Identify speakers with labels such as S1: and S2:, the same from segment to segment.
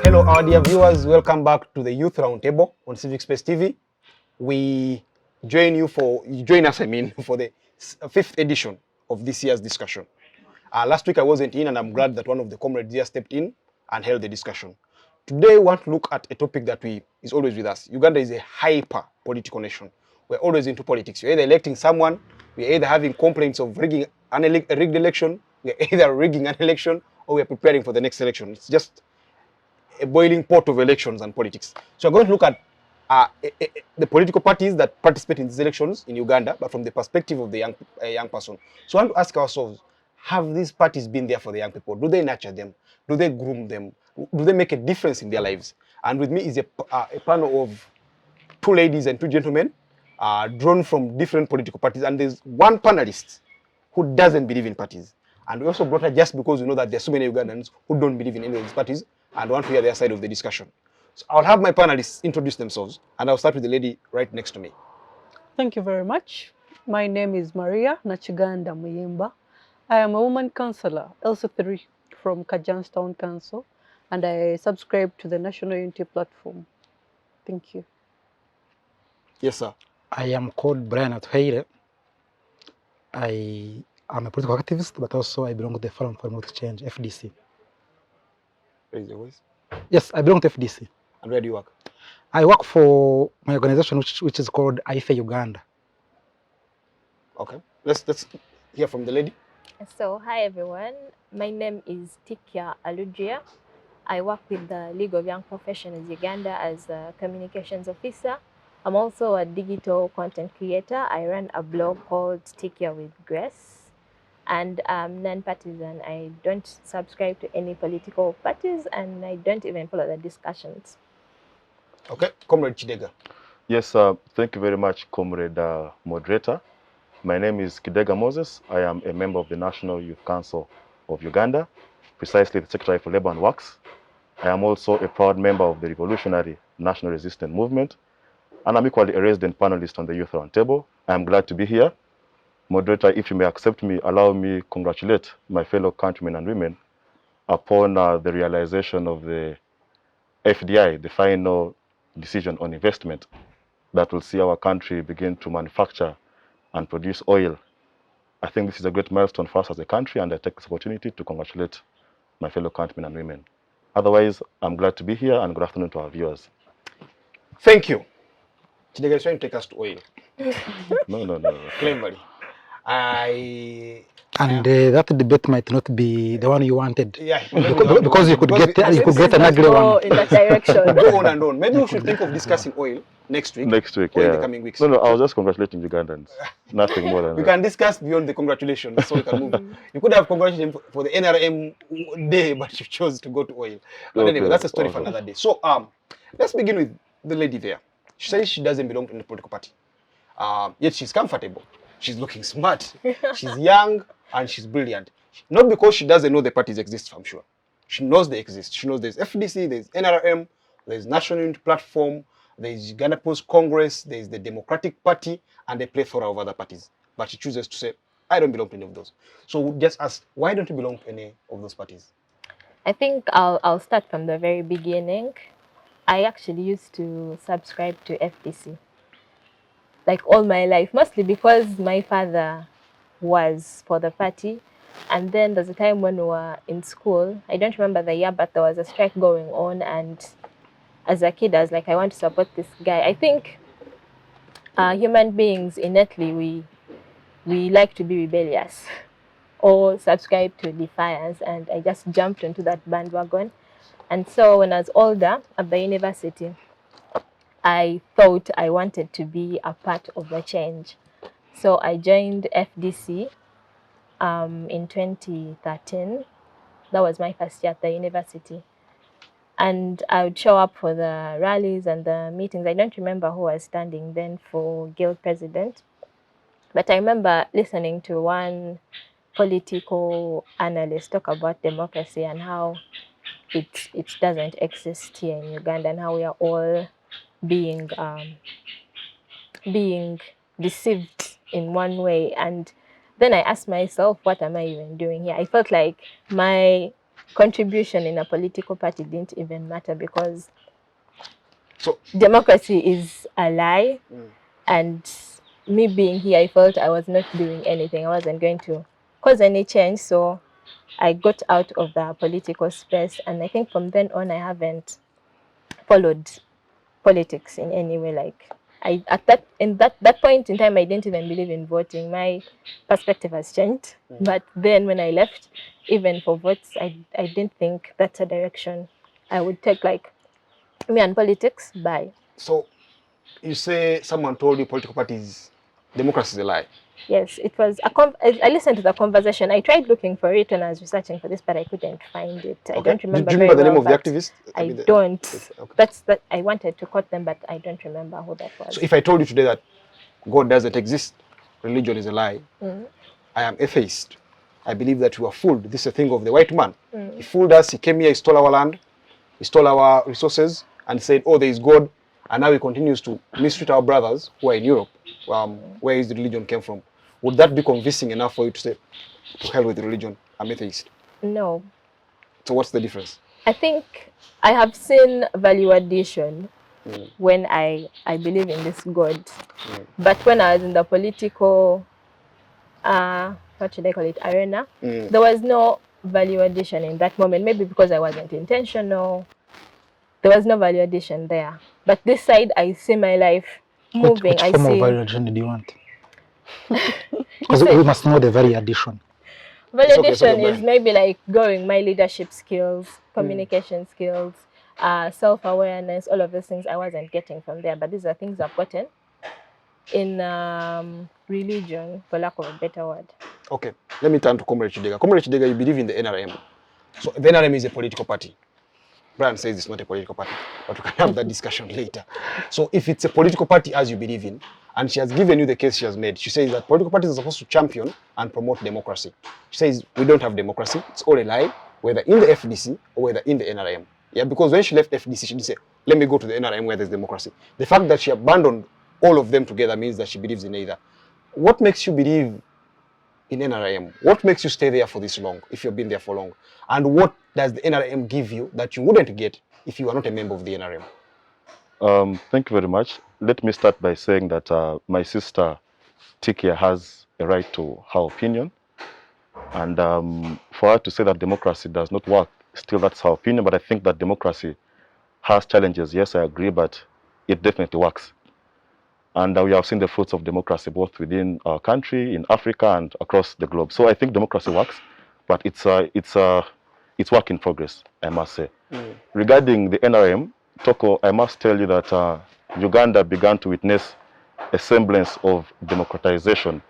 S1: Hello, our dear viewers. Welcome back to the Youth Roundtable on Civic Space TV. We join us, for the fifth edition of this year's discussion. Last week I wasn't in, and I'm glad that one of the comrades here stepped in and held the discussion. Today we want to look at a topic that is always with us. Uganda is a hyper political nation. We're always into politics. You're either electing someone, we're either having complaints of rigging a rigged election, we're either rigging an election, or we're preparing for the next election. It's just a boiling pot of elections and politics. So we're going to look at the political parties that participate in these elections in Uganda, but from the perspective of the young person. So I want to ask ourselves, have these parties been there for the young people? Do they nurture them? Do they groom them? Do they make a difference in their lives? And with me is a panel of two ladies and two gentlemen drawn from different political parties. And there's one panelist who doesn't believe in parties. And we also brought her just because we know that there's so many Ugandans who don't believe in any of these parties and want to hear their side of the discussion. So I'll have my panelists introduce themselves, and I'll start with the lady right next to me.
S2: Thank you very much. My name is Maria Nakiganda Muyimba. I am a woman councillor, LC3 from Kajjansi Town Council, and I subscribe to the National Unity Platform. Thank you.
S1: Yes, sir.
S3: I am called Brian Atuheire. I am a political activist, but also I belong to the Forum for Exchange, FDC.
S1: Raise your voice.
S3: Yes, I belong to FDC.
S1: And where do you work?
S3: I work for my organization, which is called Atuheire Uganda.
S1: Okay. Let's hear from the lady.
S4: So, hi everyone. My name is Tikia, Aludria. I work with the League of Young Professionals Uganda as a communications officer. I'm also a digital content creator. I run a blog called Tikia with Grace. And I'm non-partisan. I don't subscribe to any political parties, and I don't even follow the discussions.
S1: Okay, Comrade Kidega.
S5: Yes, thank you very much, Comrade Moderator. My name is Kidega Moses. I am a member of the National Youth Council of Uganda, precisely the Secretary for Labour and Works. I am also a proud member of the Revolutionary National Resistance Movement, and I'm equally a resident panelist on the Youth Roundtable. I am glad to be here. Moderator, if you may accept me, allow me congratulate my fellow countrymen and women upon the realization of the FDI, the final decision on investment that will see our country begin to manufacture and produce oil. I think this is a great milestone for us as a country, and I take this opportunity to congratulate my fellow countrymen and women. Otherwise, I'm glad to be here, and good afternoon to our viewers.
S1: Thank you. Kidega is trying to take us to oil.
S5: No.
S1: Cleverly.
S3: That debate might not be the one you wanted.
S1: Yeah,
S3: because you could get an ugly one.
S4: In that direction.
S1: Go on and on. Maybe we should think of discussing oil next week.
S5: Next week,
S1: or
S5: yeah.
S1: in the coming weeks.
S5: No, I was just congratulating Ugandans. Nothing more than
S1: we
S5: that.
S1: can discuss beyond the congratulations, so we can move. You could have congratulated him for the NRM day, but you chose to go to oil. But
S5: Okay,
S1: anyway, that's a story for
S5: awesome.
S1: another day. So let's begin with the lady there. She says she doesn't belong to any political party. Yet she's comfortable. She's looking smart. She's young and she's brilliant. Not because she doesn't know the parties exist, I'm sure. She knows they exist. She knows there's FDC, there's NRM, there's National Unity Platform, there's Uganda People's Congress, there's the Democratic Party, and a plethora of other parties. But she chooses to say, I don't belong to any of those. So we'll just ask, why don't you belong to any of those parties?
S4: I think I'll start from the very beginning. I actually used to subscribe to FDC. Like all my life, mostly because my father was for the party. And then there's a time when we were in school, I don't remember the year, but there was a strike going on, and as a kid I was like, I want to support this guy. I think human beings innately, we like to be rebellious or subscribe to defiance, and I just jumped into that bandwagon. And so when I was older at the university, I thought I wanted to be a part of the change. So I joined FDC in 2013. That was my first year at the university. And I would show up for the rallies and the meetings. I don't remember who was standing then for guild president. But I remember listening to one political analyst talk about democracy and how it doesn't exist here in Uganda, and how we are all being deceived in one way. And then I asked myself, what am I even doing here? I felt like my contribution in a political party didn't even matter, because
S1: So
S4: democracy is a lie. And me being here, I felt I was not doing anything. I wasn't going to cause any change. So I got out of the political space. And I think from then on, I haven't followed politics in any way. Like, that point in time, I didn't even believe in voting. My perspective has changed. But then when I left, even for votes, I didn't think that's a direction I would take. Like, me and politics, bye.
S1: so you say someone told you political parties, democracy is a lie.
S4: Yes, it was I listened to the conversation. I tried looking for it when I was researching for this, but I couldn't find it. I don't remember.
S1: Do you
S4: very
S1: remember the
S4: well,
S1: name of the
S4: but
S1: activist?
S4: I
S1: mean,
S4: don't.
S1: Okay.
S4: That's that. I wanted to quote them, but I don't remember who that was.
S1: So if I told you today that God doesn't exist, religion is a lie, I am atheist, I believe that we are fooled. This is a thing of the white man. He fooled us. He came here, he stole our land, he stole our resources, and said, oh, there is God. And now he continues to mistreat our brothers who are in Europe, where his religion came from. Would that be convincing enough for you to say, to hell with religion, I'm atheist?
S4: No.
S1: So what's the difference?
S4: I think I have seen value addition when I believe in this God. But when I was in the political, what should I call it, arena, there was no value addition in that moment. Maybe because I wasn't intentional. There was no value addition there. But this side, I see my life moving.
S3: Which form of value addition did you want? Because we must know the value addition.
S4: Value addition is maybe like growing my leadership skills, communication skills, self-awareness, all of those things I wasn't getting from there. But these are things I've gotten in religion, for lack of a better word.
S1: Okay, let me turn to Comrade Kidega. Comrade Kidega, you believe in the NRM. So the NRM is a political party. Brian says it's not a political party, but we can have that discussion later. So if it's a political party as you believe in, and she has given you the case she has made, she says that political parties are supposed to champion and promote democracy. She says we don't have democracy, it's all a lie, whether in the FDC or whether in the NRM. Yeah, because when she left FDC, she didn't say, let me go to the NRM where there's democracy. The fact that she abandoned all of them together means that she believes in either. What makes you believe in NRM? What makes you stay there for this long, if you've been there for long? And what does the NRM give you that you wouldn't get if you are not a member of the NRM?
S5: Thank you very much. Let me start by saying that my sister Tikia has a right to her opinion. And for her to say that democracy does not work, still that's her opinion. But I think that democracy has challenges. Yes, I agree, but it definitely works. And we have seen the fruits of democracy both within our country, in Africa, and across the globe. So I think democracy works, but it's work in progress, I must say. Regarding the NRM, Toko, I must tell you that Uganda began to witness a semblance of democratization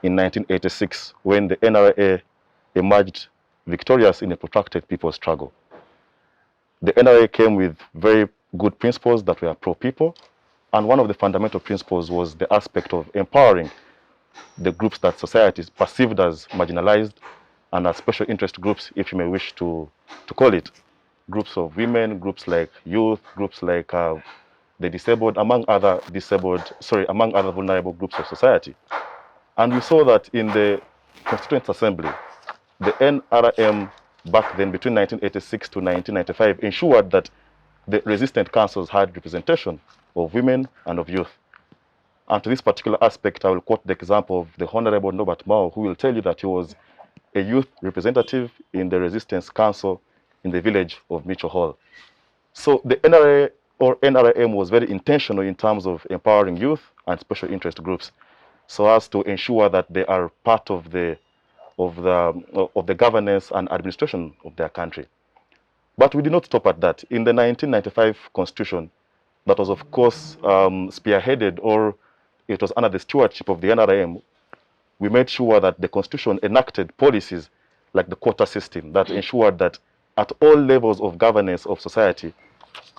S5: in 1986 when the NRA emerged victorious in a protracted people's struggle. The NRA came with very good principles that were pro-people, and one of the fundamental principles was the aspect of empowering the groups that society is perceived as marginalized and as special interest groups, if you may wish to call it. Groups of women, groups like youth, groups like the disabled, among other vulnerable groups of society. And we saw that in the Constituent Assembly, the NRM back then between 1986 to 1995 ensured that the resistant councils had representation of women and of youth. And to this particular aspect, I will quote the example of the Honorable Norbert Mao, who will tell you that he was a youth representative in the Resistance Council in the village of Mitchell Hall. So the NRA or NRM was very intentional in terms of empowering youth and special interest groups, so as to ensure that they are part of the governance and administration of their country. But we did not stop at that. In the 1995 Constitution, that was of course spearheaded, or it was under the stewardship of the NRM, we made sure that the Constitution enacted policies like the quota system that ensured that at all levels of governance of society,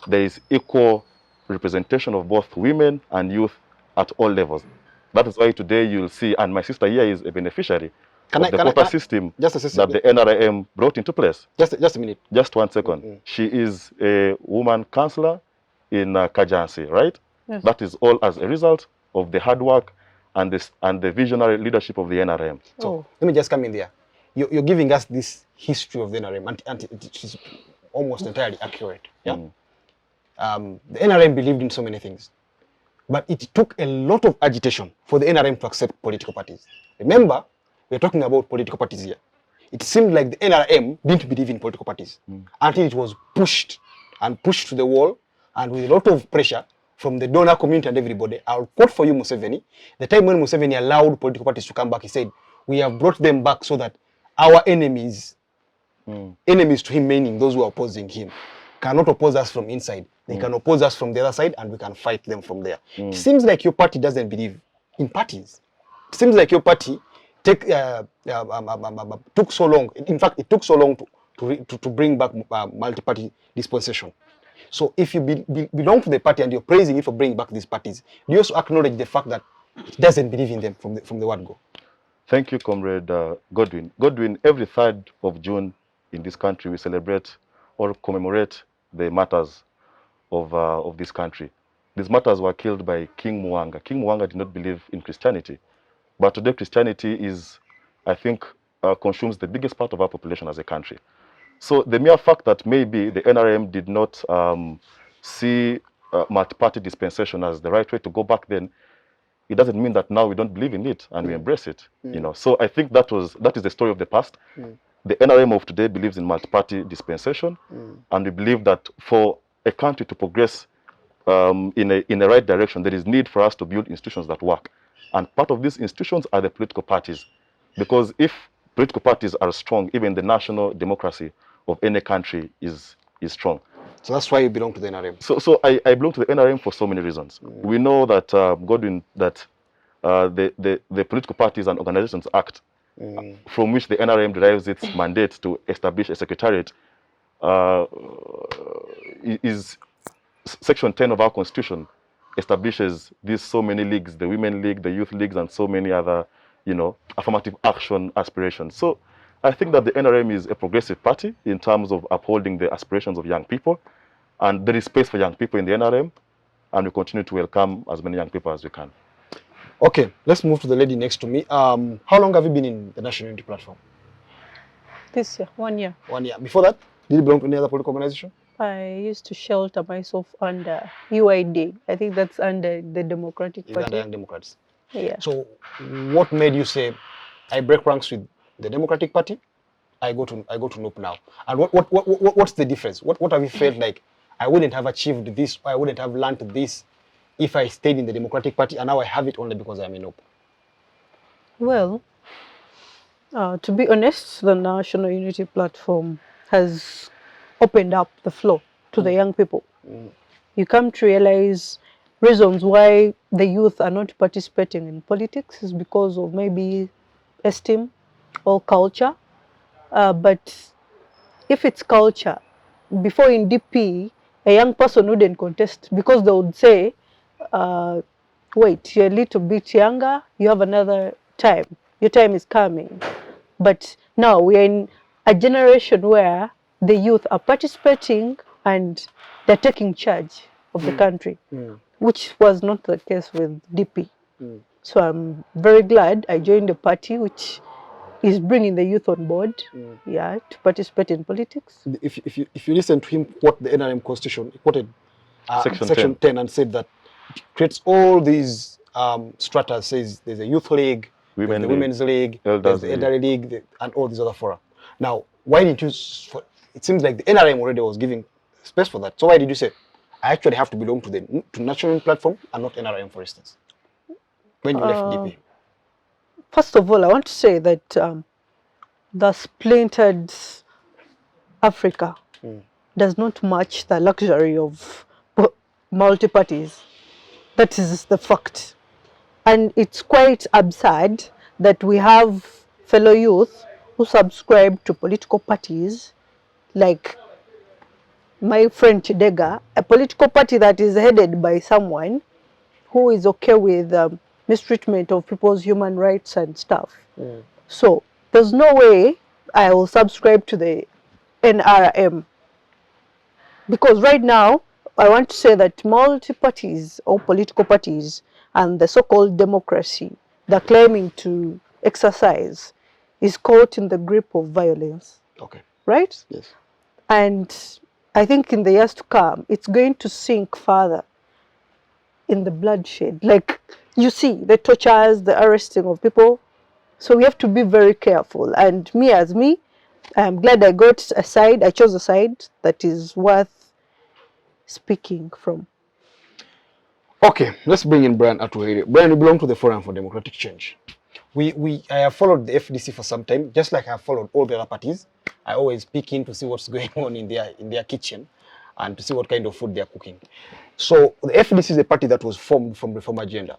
S5: there is equal representation of both women and youth at all levels. That is why today you'll see, and my sister here is a beneficiary of the quota system that the NRM brought into place.
S1: Just a minute.
S5: Just 1 second. She is a woman councillor in Kajjansi, right?
S2: Yes.
S5: That is all as a result of the hard work and the visionary leadership of the NRM.
S1: So let me just come in there. You're giving us this history of the NRM, and it is almost entirely accurate. Yeah. The NRM believed in so many things, but it took a lot of agitation for the NRM to accept political parties. Remember, we're talking about political parties here. It seemed like the NRM didn't believe in political parties until it was pushed to the wall, and with a lot of pressure from the donor community and everybody. I'll quote for you Museveni. The time when Museveni allowed political parties to come back, he said, "We have brought them back so that our enemies, enemies to him, meaning those who are opposing him, cannot oppose us from inside. They can oppose us from the other side, and we can fight them from there." It seems like your party doesn't believe in parties. It seems like your party took so long. In fact, it took so long to bring back multi-party dispensation. So if you belong to the party and you're praising it for bringing back these parties, do you also acknowledge the fact that it doesn't believe in them from the word go?
S5: Thank you, Comrade Godwin. Godwin, every 3rd of June in this country, we celebrate or commemorate the martyrs of this country. These martyrs were killed by King Mwanga. King Mwanga did not believe in Christianity. But today Christianity is, I think, consumes the biggest part of our population as a country. So the mere fact that maybe the NRM did not see multi-party dispensation as the right way to go back then, it doesn't mean that now we don't believe in it and we embrace it. You know, so I think that is the story of the past. The NRM of today believes in multi-party dispensation, and we believe that for a country to progress in the right direction, there is need for us to build institutions that work. And part of these institutions are the political parties. Because if political parties are strong, even the national democracy of any country is strong.
S1: So that's why you belong to the NRM.
S5: So I belong to the NRM for so many reasons. We know that, Godwin, that the Political Parties and Organizations Act, from which the NRM derives its mandate to establish a secretariat, is Section 10 of our Constitution establishes these so many leagues, the Women League, the Youth Leagues, and so many other, affirmative action aspirations. So I think that the NRM is a progressive party in terms of upholding the aspirations of young people, and there is space for young people in the NRM, and we continue to welcome as many young people as we can.
S1: Okay, let's move to the lady next to me. How long have you been in the National Unity Platform?
S2: This year, 1 year.
S1: 1 year. Before that, did you belong to any other political organization?
S2: I used to shelter myself under UID. I think that's under the Democratic Party.
S1: Uganda Young Democrats.
S2: Yeah.
S1: So what made you say, I break ranks with the Democratic Party, I go to NUP now? And what's the difference? What have you felt like, I wouldn't have achieved this, I wouldn't have learned this if I stayed in the Democratic Party, and now I have it only because I'm in NUP?
S2: Well, to be honest, the National Unity Platform has opened up the floor to the young people. You come to realize reasons why the youth are not participating in politics is because of maybe esteem or culture. But if it's culture, before in DP, a young person wouldn't contest because they would say, wait, you're a little bit younger, you have another time, your time is coming. But now we are in a generation where the youth are participating and they're taking charge of the country, which was not the case with DP. So I'm very glad I joined a party which is bringing the youth on board, to participate in politics.
S1: If you listen to him quote the NRM Constitution, he quoted Section 10 and said that it creates all these strata, says there's a youth league, the women's league, there's the elderly league, and all these other fora. Now, why didn't you, it seems like the NRM already was giving space for that. So why did you say, I actually have to belong to National Platform and not NRM, for instance, when you left DP?
S2: First of all, I want to say that the splintered Africa does not match the luxury of multi-parties. That is the fact. And it's quite absurd that we have fellow youth who subscribe to political parties like my friend Kidega, a political party that is headed by someone who is okay with mistreatment of people's human rights and stuff. So there's no way I will subscribe to the NRM. Because right now, I want to say that multi-parties or political parties and the so-called democracy they're claiming to exercise is caught in the grip of violence,
S1: Okay.
S2: right?
S1: Yes.
S2: And I think in the years to come, it's going to sink further in the bloodshed. Like, you see, the tortures, the arresting of people. So we have to be very careful. And me, I'm glad I got a side. I chose a side that is worth speaking from.
S1: Okay, let's bring in Brian Atuheire. Brian, you belong to the Forum for Democratic Change. I have followed the FDC for some time, just like I have followed all the other parties. I always peek in to see what's going on in their kitchen and to see what kind of food they are cooking. So the FDC is a party that was formed from Reform Agenda.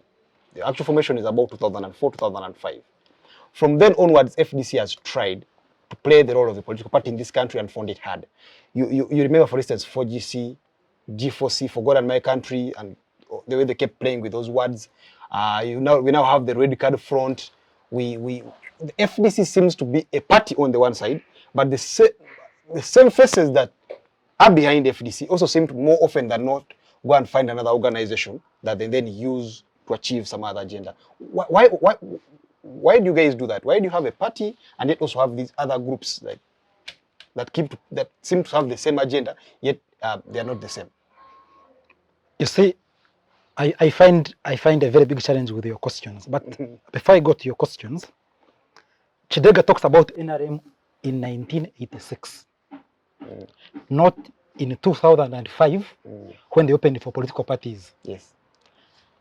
S1: The actual formation is about 2004, 2005. From then onwards, FDC has tried to play the role of a political party in this country and found it hard. You remember, for instance, 4GC, G4C, For God and My Country, and the way they kept playing with those words. We now have the Red Card Front. The FDC seems to be a party on the one side, but the same faces that are behind FDC also seem to more often than not go and find another organization that they then use to achieve some other agenda. Why do you guys do that? Why do you have a party and yet also have these other groups that seem to have the same agenda, yet they are not the same?
S3: You see, I find a very big challenge with your questions. But before I go to your questions, Kidega talks about NRM in 1986, not in 2005 when they opened for political parties.
S1: Yes.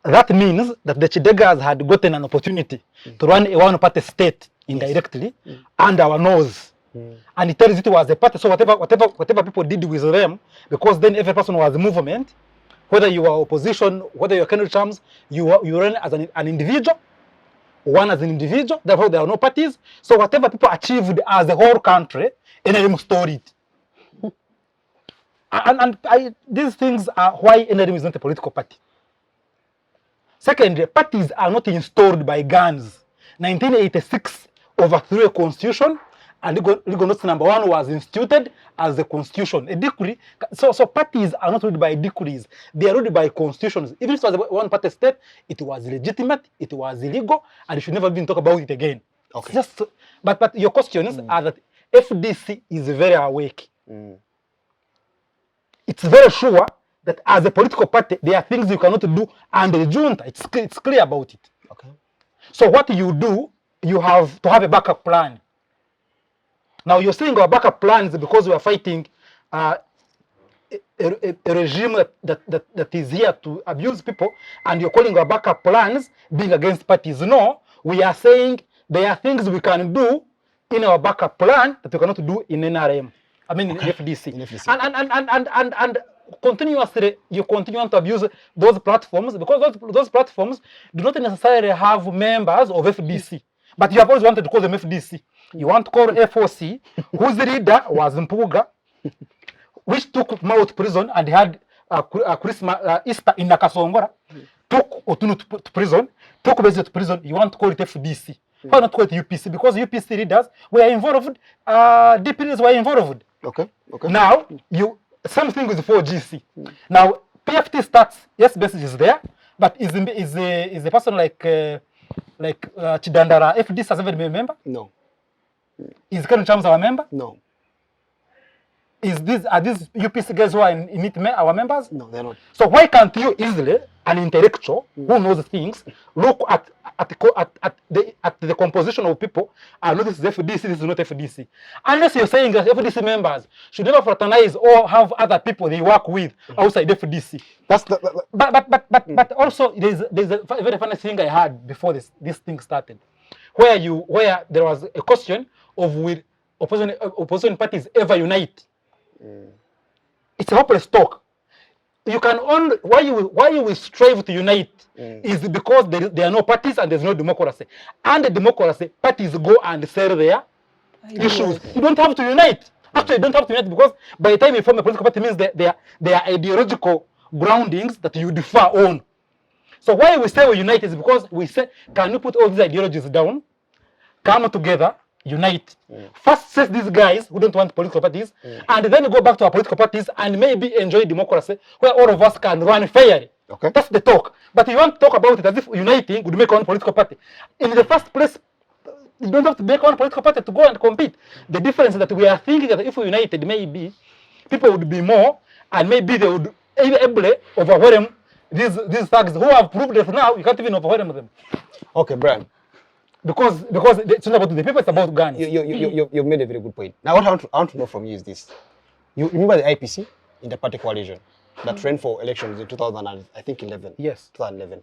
S3: That means that the Kidegas had gotten an opportunity to run a one-party state indirectly under our nose. And it tells it was a party. So whatever people did with them, because then every person was a movement, whether you are opposition, whether you are Kendall Chams, you run as an individual, one as an individual, therefore there are no parties. So whatever people achieved as a whole country, NRM stored it. These things are why NRM is not a political party. Secondly, parties are not installed by guns. 1986 overthrew a constitution, and legal notice number 1 was instituted as a constitution, a decree. So parties are not ruled by decrees; they are ruled by constitutions. Even if it was a one-party state, it was legitimate, it was illegal, and you should never even talk about it again.
S1: Okay.
S3: But your questions are that FDC is very awake. It's very sure that as a political party, there are things you cannot do under the junta. It's clear about it.
S1: Okay.
S3: So what you do, you have to have a backup plan. Now you're saying our backup plans because we are fighting a regime that is here to abuse people, and you're calling our backup plans being against parties. No, we are saying there are things we can do in our backup plan that we cannot do in NRM. I mean, in FDC.
S1: In FDC.
S3: And continuously you continue to abuse those platforms because those platforms do not necessarily have members of FDC. But you have always wanted to call them FDC. You want to call FOC, whose leader was Mpuga, which took Mao to prison and had Christmas, Easter in Nakasongora, took Otunu to prison, took Bezi to prison. You want to call it FDC. Why not call it UPC? Because UPC leaders were involved, DPs were involved.
S1: Okay.
S3: Now, something with 4GC. Now, PFT starts, yes, message is there, but is a person like Chidandara, FDC has ever been a member?
S1: No.
S3: Is Kajjansi Chams our member?
S1: No.
S3: Are these UPC guys who are in it our members?
S1: No, they're not.
S3: So why can't you easily, an intellectual who knows things, look at the composition of people and know this is FDC, this is not FDC. Unless you're saying that FDC members should never fraternize or have other people they work with outside FDC.
S1: That's
S3: But also there's a very funny thing I had before this thing started, where there was a question of will opposition parties ever unite. It's a hopeless talk. You can only why you will strive to unite is because there are no parties and there's no democracy. And the democracy, parties go and sell their issues. You don't have to unite. Actually, you don't have to unite because by the time you form a political party, means there are ideological groundings that you differ on. So why we say we unite is because we say, can you put all these ideologies down, come together, unite. First set these guys who don't want political parties, and then go back to our political parties and maybe enjoy democracy where all of us can run fairly
S1: Okay.
S3: That's the talk. But you want to talk about it as if uniting would make one political party. In the first place, you don't have to make one political party to go and compete. The difference is that we are thinking that if we united, maybe people would be more, and maybe they would be able to overwhelm these thugs who have proved that now you can't even overwhelm them.
S1: Okay, Brian.
S3: Because it's not about the people, it's about guns.
S1: You've made a very good point. Now, what I want to know from you is this. You remember the IPC, Inter-Party Coalition, that ran for elections in 2011?
S3: Yes.
S1: 2011.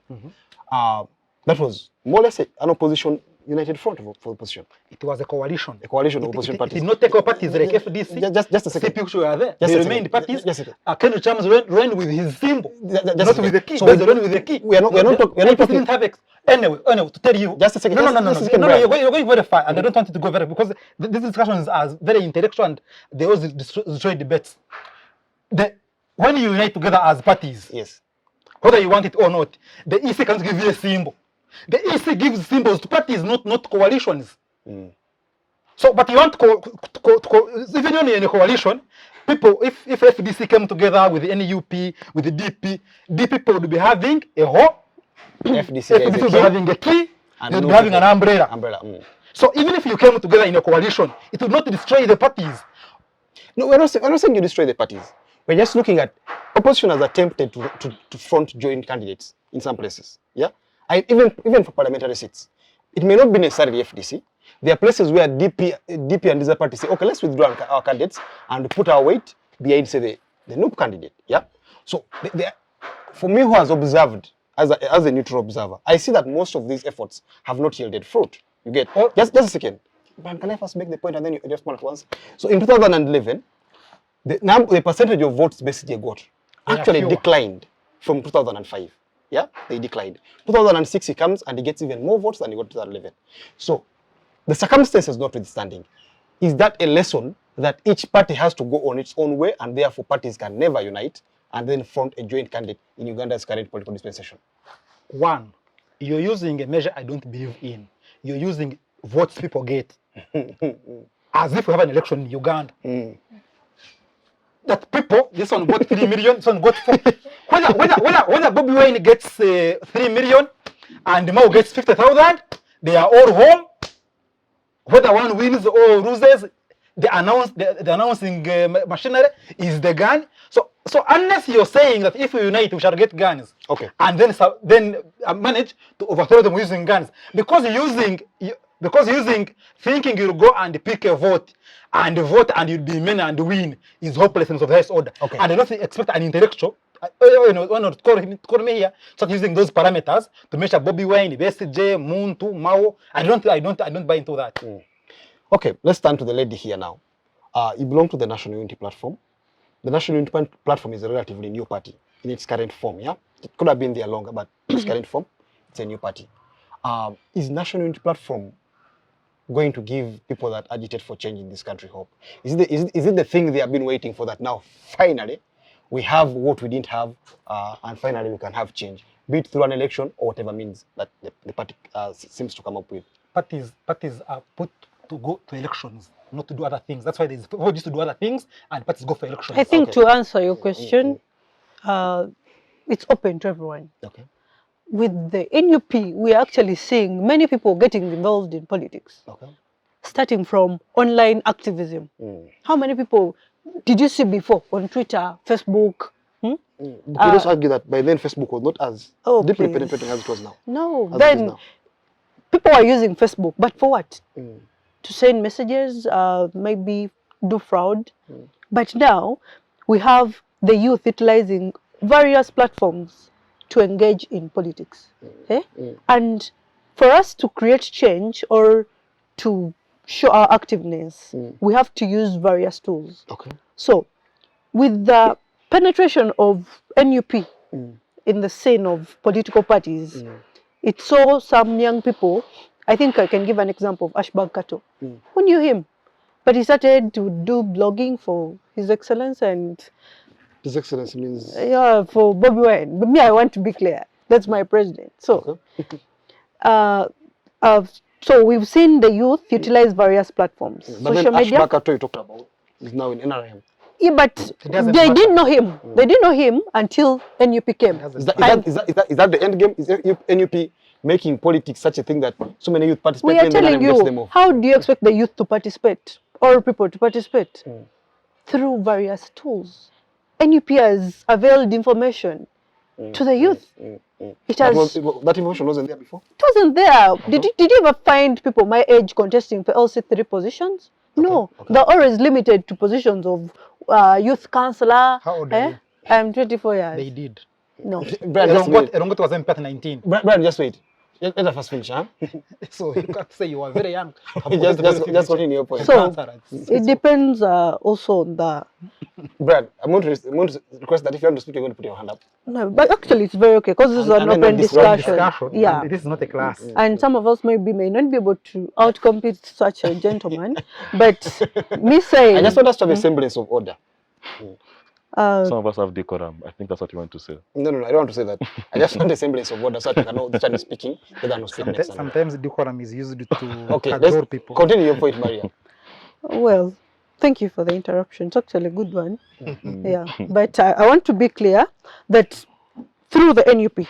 S1: That was more or less an opposition united front for opposition.
S3: It was a coalition.
S1: A coalition of opposition parties.
S3: It did not take over parties like FDC.
S1: Just a second.
S3: CPQ were there.
S1: Just
S3: they
S1: a
S3: remained
S1: second.
S3: parties.
S1: Just a second.
S3: Ken Chams ran with his symbol, not with the key.
S1: So
S3: They ran with the key.
S1: We are not talking.
S3: Didn't have anyway, to tell you.
S1: Just a second.
S3: No, you're going very far, and I don't want it to go very because these discussions are very intellectual and they always destroy debates. When you unite together as parties,
S1: Yes.
S3: whether you want it or not, the EC can't give you a symbol. The EC gives symbols to parties, not coalitions. So, but you want even when you're in a coalition, people, if FDC came together with the NUP, with the DP people would be having a whole.
S1: FDC
S3: would be having a key, and they would be having an umbrella. So even if you came together in a coalition, it would not destroy the parties.
S1: No, we're not saying you destroy the parties. We're just looking at opposition has attempted to front joint candidates in some places. Yeah, even for parliamentary seats, it may not be necessarily FDC. There are places where DP and these parties say, okay, let's withdraw our candidates and put our weight behind, say, the NUP candidate. Yeah. So for me, who has observed as a neutral observer, I see that most of these efforts have not yielded fruit. You get? Just a second. But can I first make the point and then you respond at once? So in 2011. The percentage of votes basically got actually declined from 2005. Yeah, they declined. 2006 he comes and he gets even more votes than he got in 2011. So the circumstances notwithstanding, is that a lesson that each party has to go on its own way and therefore parties can never unite and then front a joint candidate in Uganda's current political dispensation?
S3: One, you're using a measure I don't believe in. You're using votes people get as if we have an election in Uganda. That people, this one got 3 million, this one got 4. Whether Bobby Wine gets 3 million and Mao gets 50,000, they are all home. Whether one wins or loses, the announcing machinery is the gun. So unless you're saying that if we unite, we shall get guns,
S1: okay,
S3: and then manage to overthrow them using guns, because thinking you'll go and pick a vote and you'll be men and win is hopelessness of the highest order.
S1: Okay.
S3: And I don't expect an intellectual, call me here, start using those parameters to measure Bobby Wine, BSJ, Muntu, Mao. I don't buy into that.
S1: Okay, let's turn to the lady here now. You belong to the National Unity Platform. The National Unity Platform is a relatively new party in its current form. Yeah, it could have been there longer, but in its current form, it's a new party. Is National Unity Platform going to give people that agitate for change in this country hope? Is it the thing they have been waiting for, that now finally we have what we didn't have and finally we can have change, be it through an election or whatever means that the party seems to come up with?
S3: Parties are put to go to elections, not to do other things. That's why there's people used to do other things and parties go for elections.
S2: I think to answer your question, it's open to everyone.
S1: Okay.
S2: With the NUP, we are actually seeing many people getting involved in politics.
S1: Okay.
S2: Starting from online activism. How many people did you see before on Twitter, Facebook?
S1: You could also argue that by then Facebook was not as deeply penetrating as it was now.
S2: No, then people are using Facebook, but for what? To send messages, maybe do fraud. But now we have the youth utilizing various platforms to engage in politics. And for us to create change or to show our activeness, we have to use various tools.
S1: Okay.
S2: So with the penetration of NUP in the scene of political parties, it saw some young people. I think I can give an example of Ashbag Kato. Who knew him? But he started to do blogging for His Excellence and...
S1: His Excellency means...
S2: Yeah, for Bobby Wine. But me, I want to be clear. That's my president. So, so we've seen the youth utilize various platforms.
S1: But social media. Ashbag Kato you talked about is now in NRM.
S2: Yeah, but
S3: doesn't
S2: they
S3: matter.
S2: didn't know him. They didn't know him until NUP came.
S1: Is that the end game? Is NUP making politics such a thing that so many youth participate
S2: We are
S1: in and then
S2: telling
S1: gets them
S2: you,
S1: off?
S2: how do you expect the youth to participate or people to participate? Through various tools. NUP has availed information to the youth. It has.
S1: That information wasn't there before?
S2: It wasn't there. Did you ever find people my age contesting for LC3 positions? No.
S1: Okay.
S2: They're always limited to positions of youth councillor.
S3: How old are you?
S2: I'm 24 years.
S3: They did.
S2: No.
S1: Brian, just wait.
S3: Erongot was MP at 19.
S1: Brian, just wait. Let us first finish, huh?
S3: So you can't say you were very young.
S1: just continue your point.
S2: So it depends also on the.
S1: Brad, I'm going to request that if you want to speak, you're going to put your hand up.
S2: No, but actually it's very okay because this is an
S1: And then
S2: open
S1: this
S2: discussion. Yeah.
S3: And this is not a class.
S2: And some of us may not be able to outcompete such a gentleman, but me saying.
S1: I just want us to have a semblance of order.
S5: Some of us have decorum. I think that's what you want to say.
S1: No, I don't want to say that. I just want a semblance of order so that I can know which one is speaking, whether I'm not speaking next time.
S3: Sometimes decorum is used to
S1: Okay,
S3: adore people.
S1: continue your point, Maria.
S2: Well, thank you for the interruption. It's actually a good one. Yeah, but I want to be clear that through the NUP,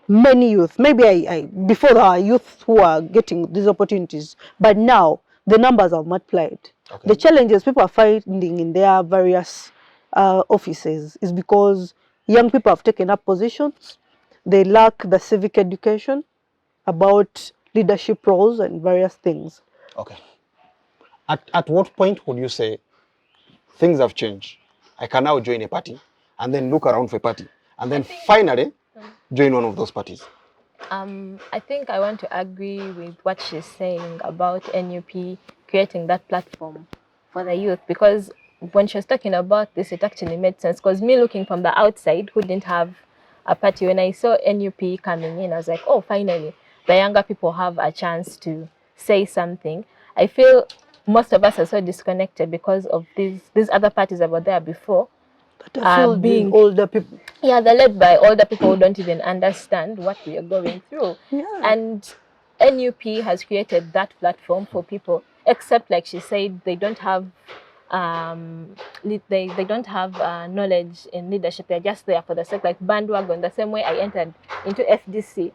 S2: many youth, maybe I before there are youth who are getting these opportunities, but now the numbers have multiplied.
S1: Okay.
S2: The challenges people are finding in their various offices is because young people have taken up positions. They lack the civic education about leadership roles and various things.
S1: Okay. At what point would you say things have changed? I can now join a party and then look around for a party and then finally join one of those parties?
S4: I think I want to agree with what she's saying about NUP creating that platform for the youth, because when she was talking about this, it actually made sense. Because me looking from the outside, who didn't have a party, when I saw NUP coming in, I was like, oh, finally, the younger people have a chance to say something. I feel most of us are so disconnected because of these other parties that were there before.
S2: Being older people.
S4: Yeah, they're led by older people who don't even understand what we are going through.
S2: Yeah.
S4: And NUP has created that platform for people, except like she said, they don't have they don't have knowledge in leadership. They're just there for the sake, like bandwagon. The same way I entered into FDC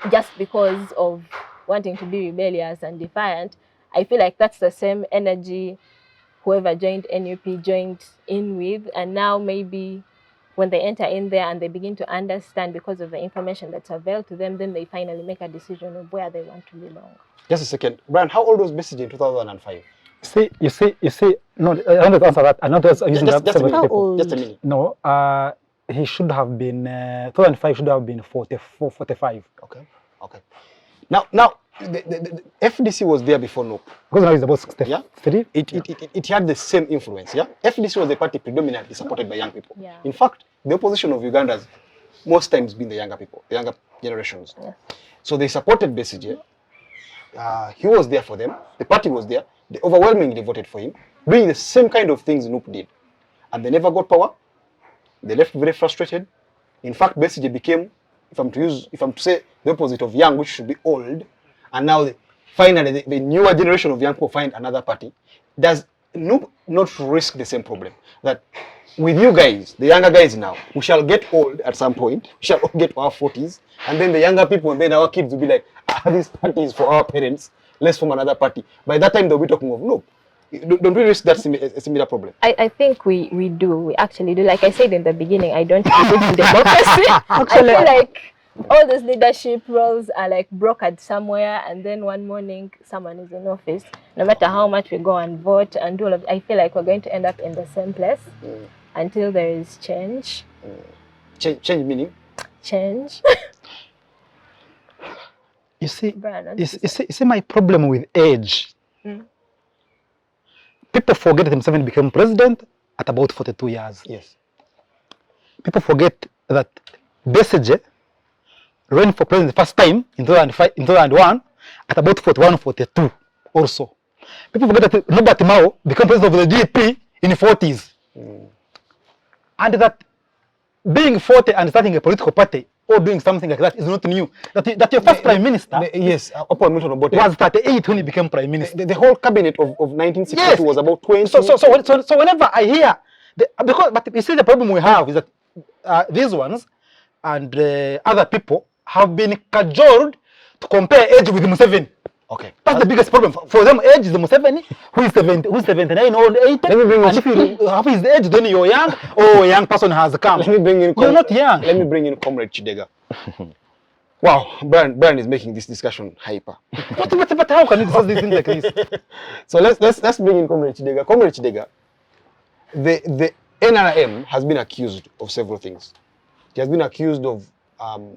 S4: just because of wanting to be rebellious and defiant. I feel like that's the same energy whoever joined NUP joined in with, and now maybe when they enter in there and they begin to understand because of the information that's available to them, then they finally make a decision of where they want to belong.
S1: Just a second. Brian, how old was Bessie in 2005?
S3: You see, no, I want to answer that. I'm not using
S1: Just
S3: that.
S1: a minute.
S2: How old?
S1: Just a minute.
S3: No, he should have been, 2005 should have been 44, 45.
S1: Okay. Now, the FDC was there before NUP.
S3: Because now he's about 63.
S1: Yeah. It had the same influence. Yeah. FDC was the party predominantly supported by young people.
S4: Yeah.
S1: In fact, the opposition of Uganda has most times been the younger people, the younger generations.
S4: Yeah.
S1: So they supported Besigye. He was there for them. The party was there. They overwhelmingly voted for him, doing the same kind of things NUP did. And they never got power. They left very frustrated. In fact, Besigye became, if I'm to say the opposite of young, which should be old, and now finally the newer generation of young people find another party. Does NUP not risk the same problem? That with you guys, the younger guys now, we shall get old at some point, we shall all get to our 40s, and then the younger people and then our kids will be like, this party is for our parents, let's form another party. By that time, they'll be talking of NUP. Don't we risk that a similar problem?
S4: I think we do. We actually do. Like I said in the beginning, I don't believe in democracy. I feel like all those leadership roles are like brokered somewhere, and then one morning someone is in office. No matter how much we go and vote and do all of, I feel like we're going to end up in the same place until there is change.
S1: Change meaning?
S4: Change.
S3: You see,
S4: Brian,
S3: you see my problem with age. People forget that Museveni became president at about 42 years.
S1: Yes.
S3: People forget that Besigye ran for president the first time in 2001 at about 41, 42 also. People forget that Robert Mao became president of the DP in the 40s. And that being 40 and starting a political party or doing something like that is not new. That your first prime minister
S1: yes, Opo Milton Obote
S3: was 38 when he became prime minister.
S1: the whole cabinet of 1962
S3: Yes.
S1: was about 20.
S3: So whenever I hear, but you see the problem we have is that these ones and other people have been cajoled to compare age with Museveni.
S1: Okay.
S3: That's the biggest problem. For them, age is the Museveni, who is 79 or 80.
S1: Let me bring
S3: and if you have his age, then you're young, or a young person has come.
S1: Let me bring in.
S3: You're not young.
S1: Let me bring in Comrade Kidega. Wow, Brian is making this discussion hyper.
S3: But how can you discuss these things like this?
S1: So let's bring in Comrade Kidega. Comrade Kidega, the NRM has been accused of several things. It has been accused of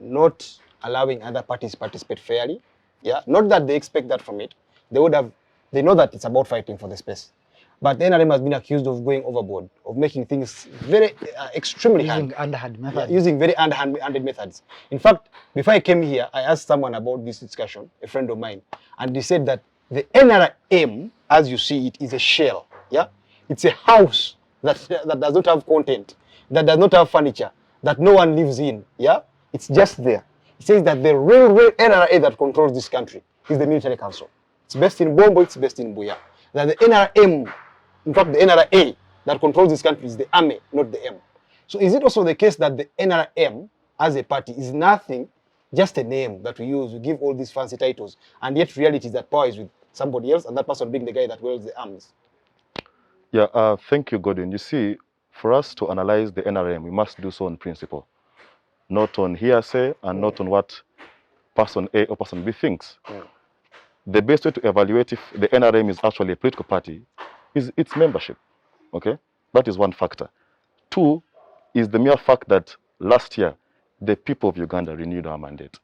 S1: not allowing other parties to participate fairly. Yeah, not that they expect that from it. They know that it's about fighting for the space. But the NRM has been accused of going overboard, of making things very extremely hard.
S3: Using underhand methods.
S1: Yeah, using very underhanded methods. In fact, before I came here, I asked someone about this discussion, a friend of mine, and they said that the NRM, as you see it, is a shell. Yeah, it's a house that does not have content, that does not have furniture, that no one lives in. Yeah, it's just there. It says that the real NRA that controls this country is the military council. It's based in Bombo, it's based in Buya. That the NRM, in fact, the NRA that controls this country is the army, not the M. So is it also the case that the NRM as a party is nothing, just a name that we use, we give all these fancy titles, and yet reality is that power is with somebody else, and that person being the guy that wields the arms?
S5: Yeah, thank you, Godwin. You see, for us to analyze the NRM, we must do so on principle, not on hearsay and not on what person A or person B thinks. The best way to evaluate if the NRM is actually a political party is its membership. Okay, that is one factor. Two is the mere fact that last year the people of Uganda renewed our mandate.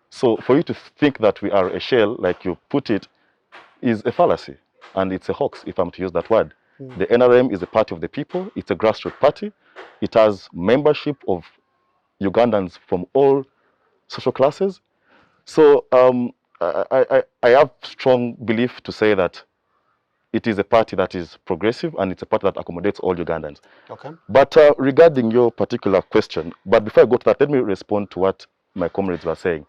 S5: So for you to think that we are a shell, like you put it, is a fallacy, and it's a hoax, if I'm to use that word. The NRM is a party of the people. It's a grassroots party. It has membership of Ugandans from all social classes. So I have strong belief to say that it is a party that is progressive, and it's a party that accommodates all Ugandans.
S1: Okay.
S5: But regarding your particular question, but before I go to that, let me respond to what my comrades were saying.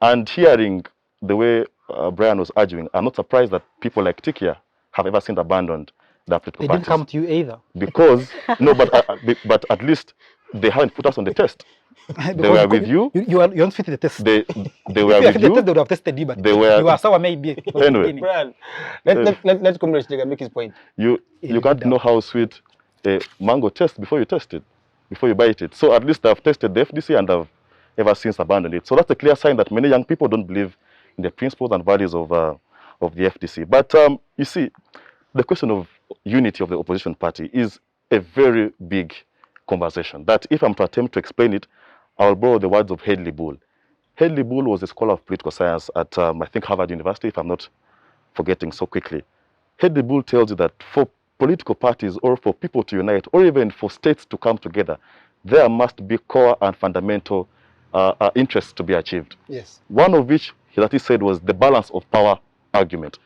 S5: And hearing the way Brian was arguing, I'm not surprised that people like Tikia have ever since abandoned their political
S3: They didn't
S5: parties.
S3: come to you either.
S5: Because, no, but at least they haven't put us on the test. They were with you.
S3: You don't fit the test.
S5: They were
S3: If
S5: with
S3: you
S5: you.
S3: test, they would have tested you, but
S5: They were-
S3: you are sour maybe.
S5: Anyway.
S1: Brian, let Comrade Kidega make his point.
S5: You can't know how sweet a mango tastes before you taste it, before you bite it. So at least I've tested the FDC and I've ever since abandoned it. So that's a clear sign that many young people don't believe in the principles and values of the FDC. But you see, the question of unity of the opposition party is a very big conversation that if I'm to attempt to explain it, I'll borrow the words of Hedley Bull. Hedley Bull was a scholar of political science at, I think, Harvard University, if I'm not forgetting so quickly. Hedley Bull tells you that for political parties or for people to unite or even for states to come together, there must be core and fundamental interests to be achieved.
S1: Yes.
S5: One of which that he said was the balance of power argument.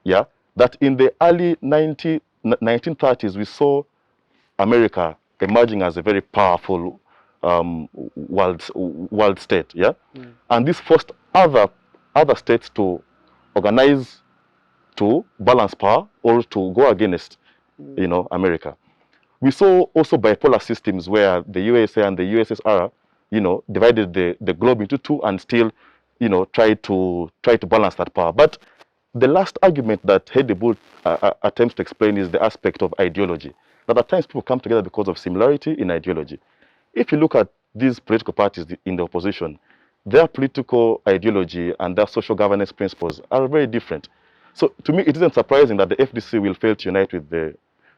S5: Yeah, that in the early 1930s, we saw America emerging as a very powerful world state. Yeah, and this forced other states to organize to balance power or to go against, America. We saw also bipolar systems where the USA and the USSR, divided the globe into two and still, try to balance that power. But the last argument that Hedley Bull attempts to explain is the aspect of ideology. That at times people come together because of similarity in ideology. If you look at these political parties in the opposition, their political ideology and their social governance principles are very different. So to me, it isn't surprising that the FDC will fail to unite with the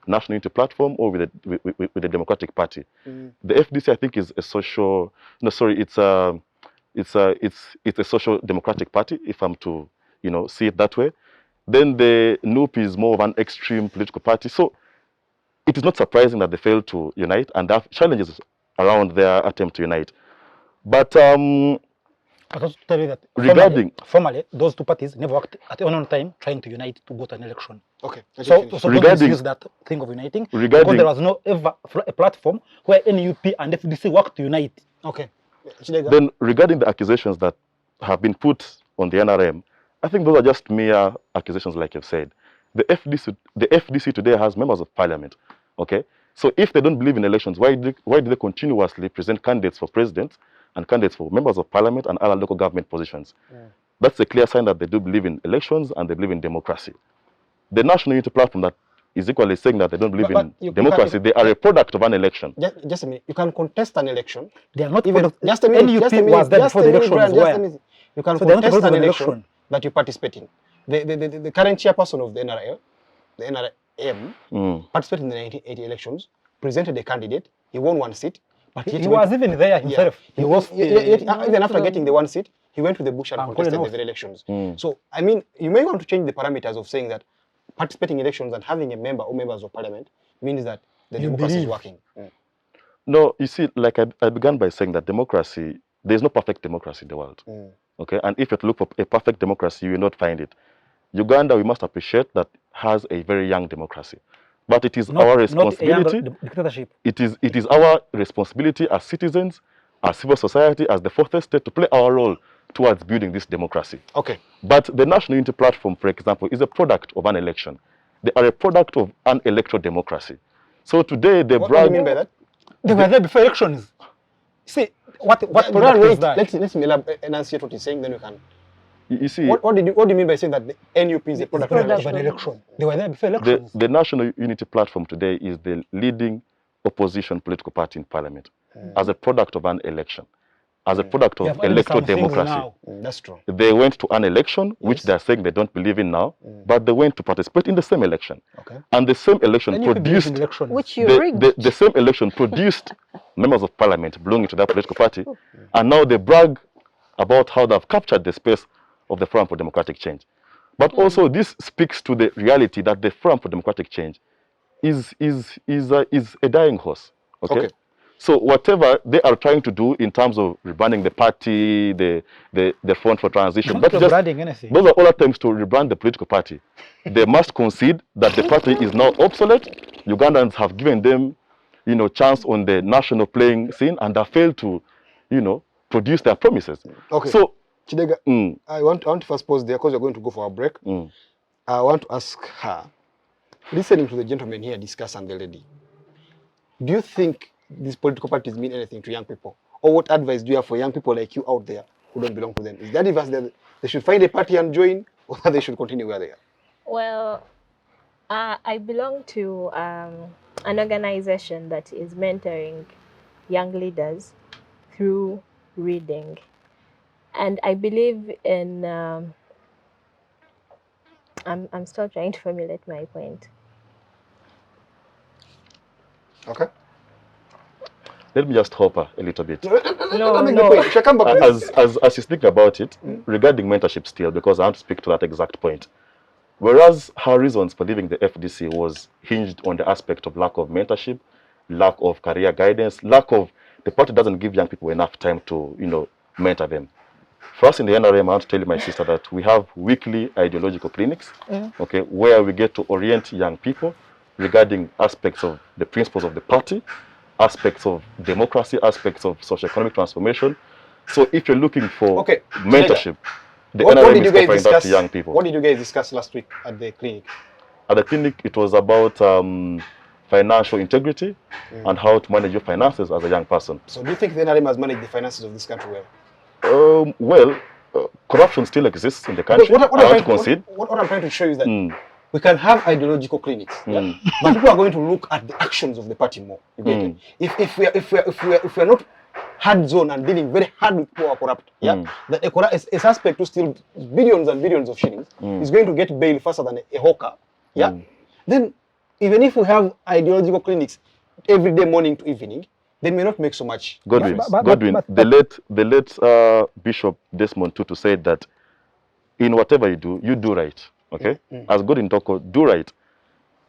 S5: National Unity Platform or with the Democratic Party. The FDC, I think, is a social. No, sorry, it's a social democratic party, if I'm to see it that way. Then the NUP is more of an extreme political party. So it is not surprising that they fail to unite, and there are challenges around their attempt to unite. But
S3: I also tell you that
S5: regarding
S3: formally, those two parties never worked at one time trying to unite to go to an election.
S1: Okay.
S3: So
S5: Regarding-
S3: don't misuse that thing of uniting, because
S5: regarding-
S3: there was no ever a platform where NUP and FDC worked to unite.
S1: Okay. Kidega?
S5: Then regarding the accusations that have been put on the NRM, I think those are just mere accusations, like you've said. The FDC today has members of parliament. Okay, so if they don't believe in elections, why do they continuously present candidates for president and candidates for members of parliament and other local government positions? That's a clear sign that they do believe in elections and they believe in democracy. The National Unity Platform that is equally saying that they don't believe in democracy, they are a product of an election.
S1: Just a minute. You can contest an election.
S3: They are not
S1: Even
S3: product.
S1: just a minute.
S3: NUP
S1: Just a minute.
S3: was there
S1: Just
S3: before
S1: a
S3: the
S1: minute,
S3: elections
S1: Brian, just a
S3: were.
S1: minute. You can
S3: So they are not
S1: contest
S3: part
S1: an
S3: of the
S1: election
S3: election.
S1: that you participate in. The current chairperson of the NRM, participated in the 1980 elections, presented a candidate. He won one seat, but
S3: He was even there himself. He was
S1: even after getting the one seat, he went to the bush and contested the very elections. So, I mean, you may want to change the parameters of saying that participating in elections and having a member or members of parliament means that the democracy is working.
S5: No, you see, like I began by saying that democracy, there is no perfect democracy in the world. Okay, and if you look for a perfect democracy, you will not find it. Uganda, we must appreciate that has a very young democracy, but it is our responsibility.
S3: Dictatorship.
S5: It is our responsibility as citizens, as civil society, as the fourth estate, to play our role towards building this democracy.
S1: Okay.
S5: But the National Unity Platform, for example, is a product of an election. They are a product of an electoral democracy. So today they
S1: What
S5: brag.
S1: do you mean by that?
S3: They were there before elections. See, what
S1: Brian,
S3: product is
S1: wait,
S3: that?
S1: let me enunciate what he's saying, then we can.
S5: You see,
S1: What do you mean by saying that the NUP is a product of an
S3: Product
S1: election?
S3: of an election. They were there before elections.
S5: the National Unity Platform today is the leading opposition political party in parliament as a product of an election, as a product
S3: We
S5: of
S3: have added
S5: electoral
S3: some things
S5: democracy.
S3: now.
S1: That's true.
S5: They went to an election, which
S1: Yes.
S5: they are saying they don't believe in now, but they went to participate in the same election.
S1: Okay.
S5: And the same election
S3: And you believes
S5: produced
S3: in elections.
S2: Which you rigged.
S5: the same election produced members of parliament belonging to that political party, and now they brag about how they've captured the space of the Forum for Democratic Change. But also this speaks to the reality that the Forum for Democratic Change is a dying horse. Okay? So whatever they are trying to do in terms of rebranding the party, the Front for Transition,
S3: Not
S5: that's just,
S3: rebranding anything.
S5: those are all attempts to rebrand the political party. They must concede that the party is now obsolete. Ugandans have given them, chance on the national playing scene, and have failed to, produce their promises.
S1: Okay.
S5: So,
S1: Kidega, I want to first pause there because we're going to go for a break. I want to ask her, listening to the gentleman here discuss and the lady, do you think these political parties mean anything to young people? Or what advice do you have for young people like you out there who don't belong to them? Is that advice that they should find a party and join, or that they should continue where they are?
S4: Well, I belong to an organization that is mentoring young leaders through reading. And I believe in, I'm still trying to formulate my point.
S1: Okay.
S5: let me just hop a little bit.
S4: No.
S1: Shall come back to this.
S5: As you think about it, regarding mentorship still, because I want to speak to that exact point. Whereas her reasons for leaving the FDC was hinged on the aspect of lack of mentorship, lack of career guidance, lack of, the party doesn't give young people enough time to, mentor them. For us in the NRM, I want to tell you, my sister, that we have weekly ideological clinics, okay, where we get to orient young people regarding aspects of the principles of the party, aspects of democracy, aspects of socio-economic transformation. So if you're looking for mentorship, the NRM is offering that to young people.
S1: What did you guys discuss last week at the clinic?
S5: At the clinic, it was about financial integrity and how to manage your finances as a young person.
S1: So do you think the NRM has managed the finances of this country well?
S5: Corruption still exists in the country.
S1: What I'm trying to show you is that we can have ideological clinics, but people are going to look at the actions of the party more. You get it? If we are not hands-on and dealing very hard with people who are corrupt, that a suspect who steals billions and billions of shillings is going to get bail faster than a hawker, then even if we have ideological clinics every day, morning to evening, they may not make so much.
S5: Godwin, the late Bishop Desmond Tutu said that in whatever you do right. Okay? As God in Toko, do right.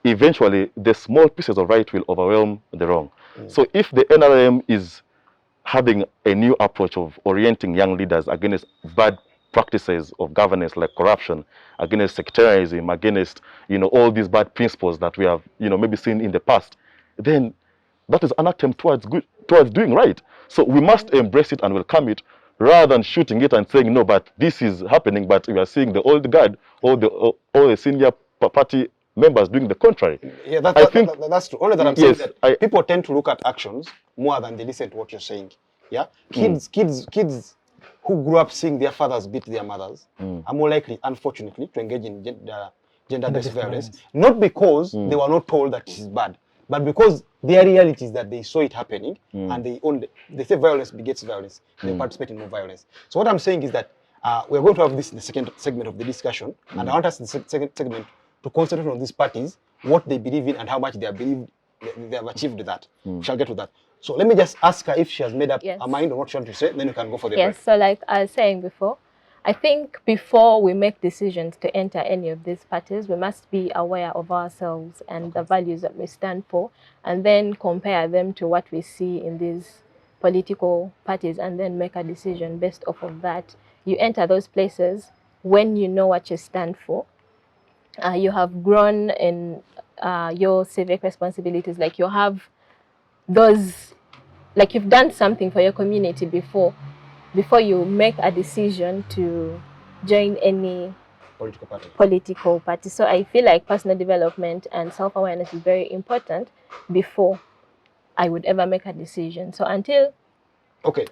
S5: Eventually, the small pieces of right will overwhelm the wrong. So if the NRM is having a new approach of orienting young leaders against bad practices of governance like corruption, against sectarianism, against all these bad principles that we have maybe seen in the past, then that is an attempt towards doing right. So we must embrace it and welcome it, rather than shooting it and saying, no, but this is happening, but we are seeing the old guard, all the senior party members doing the contrary.
S1: Yeah, that's true. Only that I'm saying that people tend to look at actions more than they listen to what you're saying. Yeah, kids who grew up seeing their fathers beat their mothers are more likely, unfortunately, to engage in gender-based violence, not because they were not told that this is bad, but because their reality is that they saw it happening and they say violence begets violence. They participate in more violence. So what I'm saying is that we're going to have this in the second segment of the discussion, and I want us in the second segment to concentrate on these parties, what they believe in and how much they have achieved that. We shall get to that. So let me just ask her if she has made up her mind on what she wants to say, then we can go for the break.
S4: So like I was saying before, I think before we make decisions to enter any of these parties, we must be aware of ourselves and the values that we stand for, and then compare them to what we see in these political parties, and then make a decision based off of that. You enter those places when you know what you stand for. You have grown in your civic responsibilities, like you have those, like you've done something for your community before you make a decision to join any political party. So I feel like personal development and self-awareness is very important before I would ever make a decision. So until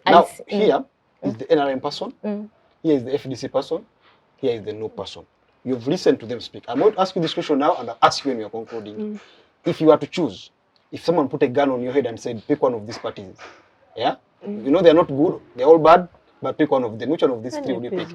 S1: now here is the NRM person, here is the FDC person, here is the no person. You've listened to them speak. I'm going to ask you this question now, and I'll ask you when you're concluding. If you were to choose, if someone put a gun on your head and said, pick one of these parties, yeah? You know they're not good, they're all bad, but pick one of them. Which one of these three would you pick?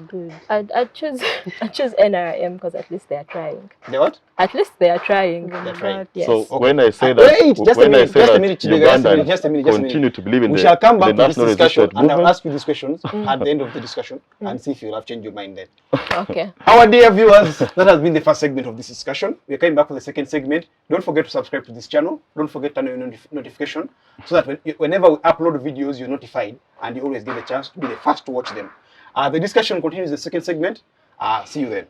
S4: I'd choose NRM because at least they are trying.
S1: They what?
S4: At least they are trying.
S1: They're trying.
S4: Yes.
S5: So when I say that, Ugandans continue to believe in
S1: we shall come back to this discussion, and I'll
S5: movement.
S1: ask you these questions at the end of the discussion and see if you'll have changed your mind then.
S4: Okay.
S1: Our dear viewers, that has been the first segment of this discussion. We're coming back for the second segment. Don't forget to subscribe to this channel. Don't forget to turn on your notification so that whenever we upload videos, you're notified and you always get a chance to be the first to watch them. The discussion continues in the second segment. See you then.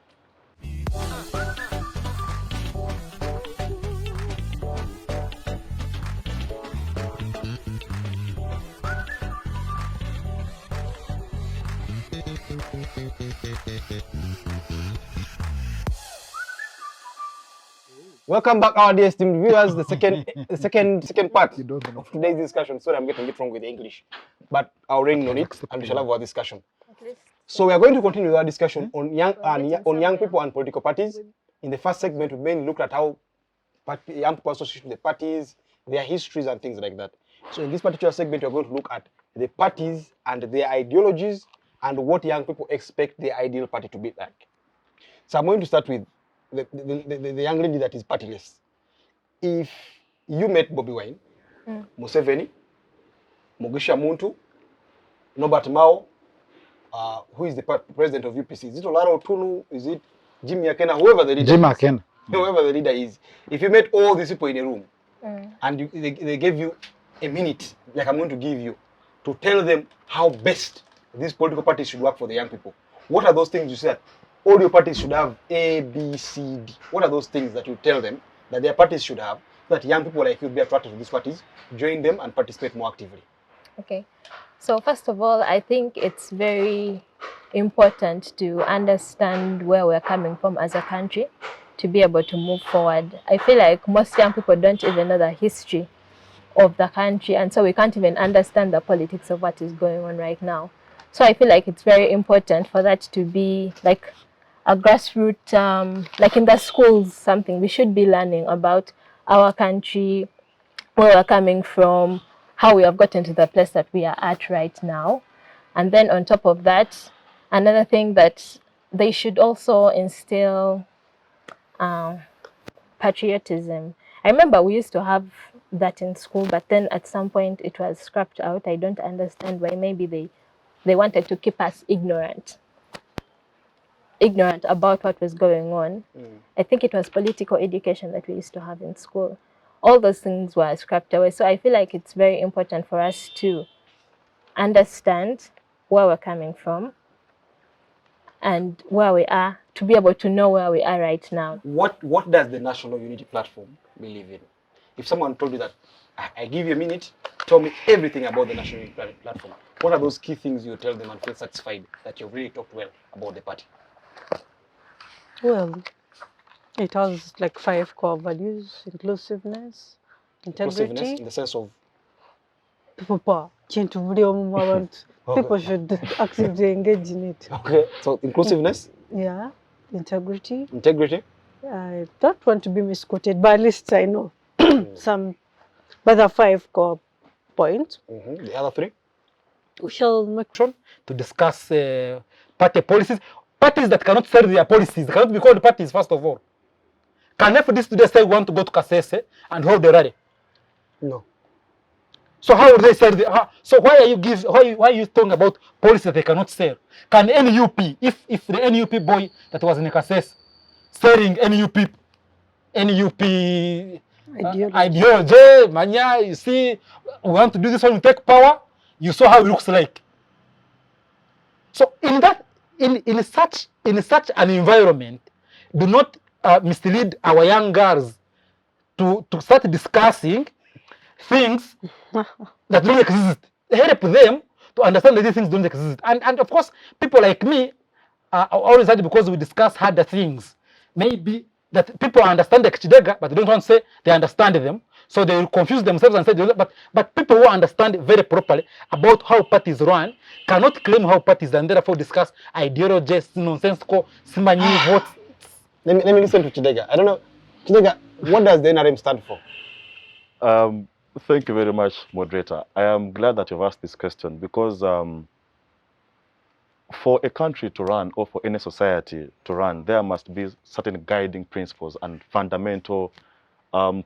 S1: Welcome back, our dear esteemed viewers. The second part of today's discussion. Sorry, I'm getting it wrong with English, but I'll ring on it, and we shall have our discussion. So we are going to continue our discussion on young people and political parties. In the first segment, we mainly looked at how young people associate with the parties, their histories, and things like that. So in this particular segment, we're going to look at the parties and their ideologies and what young people expect their ideal party to be like. So I'm going to start with the young lady that is partyless. If you met Bobby Wine, Museveni, Mugisha Muntu, Norbert Mao, who is the president of UPC? Is it Olaro Tunu? Is it Jimmy Akena? Whoever the leader whoever the leader is. If you met all these people in a room and they gave you a minute, like I'm going to give you, to tell them how best these political parties should work for the young people, what are those things you said? All your parties should have A, B, C, D. What are those things that you tell them that their parties should have, so that young people like you will be attracted to these parties, join them and participate more actively?
S4: Okay. So first of all, I think it's very important to understand where we're coming from as a country to be able to move forward. I feel like most young people don't even know the history of the country, and so we can't even understand the politics of what is going on right now. So I feel like it's very important for that to be like a grassroots, like in the schools, something we should be learning about our country, where we're coming from, how we have gotten to the place that we are at right now. And then on top of that, another thing that they should also instill patriotism. I remember we used to have that in school, but then at some point it was scrapped out. I don't understand why. Maybe they wanted to keep us ignorant about what was going on. I think it was political education that we used to have in school. All those things were scrapped away. So I feel like it's very important for us to understand where we're coming from and where we are, to be able to know where we are right now.
S1: What does the National Unity Platform believe in? If someone told you that I give you a minute. Tell me everything about the national unity platform. What are those key things you tell them and feel satisfied that you've really talked well about the party?
S2: Well, it has like 5 core values: inclusiveness,
S1: Inclusiveness
S2: integrity.
S1: in the sense of
S2: People should actively engage in it.
S1: okay. So inclusiveness,
S2: Yeah, integrity.
S1: integrity.
S2: I don't want to be misquoted, but at least I know some other 5 core points.
S1: The other 3.
S2: We shall make
S3: to discuss party policies. Parties that cannot sell their policies cannot be called parties, first of all. Can FDC today say we want to go to Kasese and hold the rally?
S1: No.
S3: So how would they sell so why are you talking about policies that they cannot sell? Can NUP, if the NUP boy that was in Kasese selling NUP ideology, mania, you see, we want to do this one, we take power, you saw how it looks like. So in such an environment, do not mislead our young girls to start discussing things that don't exist. Help them to understand that these things don't exist. And of course, people like me are always happy because we discuss harder things. Maybe that people understand the Kidega, but they don't want to say they understand them. So they will confuse themselves and say, but people who understand very properly about how parties run cannot claim how parties and therefore discuss ideologies, nonsensical, simanyi votes.
S1: Let me listen to Kidega. I don't know, Kidega, what does the NRM stand for?
S5: Thank you very much, moderator. I am glad that you've asked this question because for a country to run or for any society to run, there must be certain guiding principles and fundamental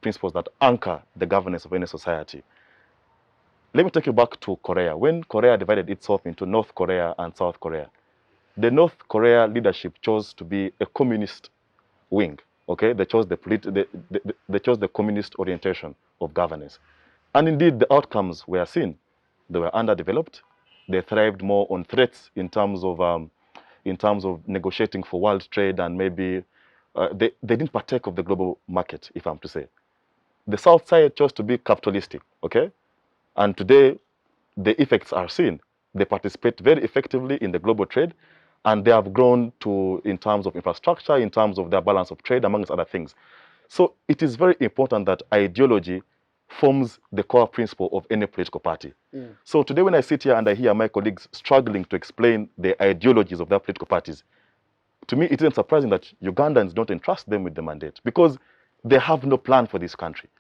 S5: principles that anchor the governance of any society. Let me take you back to Korea. When Korea divided itself into North Korea and South Korea, the North Korea leadership chose to be a communist wing. Okay, they chose they chose the communist orientation of governance, and indeed the outcomes were seen. They were underdeveloped. They thrived more on threats in terms of negotiating for world trade, and maybe they didn't partake of the global market, if I'm to say. The South side chose to be capitalistic. Okay, and today the effects are seen. They participate very effectively in the global trade. And they have grown in terms of infrastructure, in terms of their balance of trade, amongst other things. So it is very important that ideology forms the core principle of any political party. So today when I sit here and I hear my colleagues struggling to explain the ideologies of their political parties, to me it isn't surprising that Ugandans don't entrust them with the mandate because they have no plan for this country.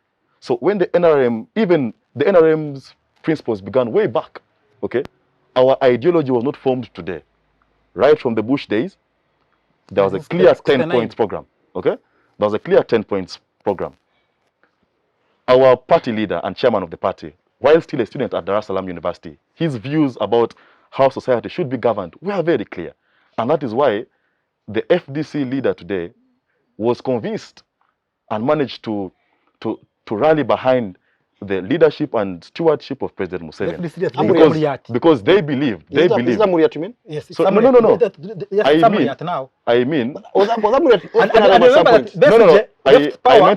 S5: So when the NRM, even the NRM's principles began way back, okay, our ideology was not formed today. Right from the Bush days, there was a clear 10-point program. Okay, there was a clear 10 points program. Our party leader and chairman of the party, while still a student at Dar es Salaam University, his views about how society should be governed were very clear, and that is why the FDC leader today was convinced and managed to rally behind the leadership and stewardship of President Museveni because they believed. Is that
S1: Muriat you mean?
S3: Yes.
S5: So, no. I mean. I meant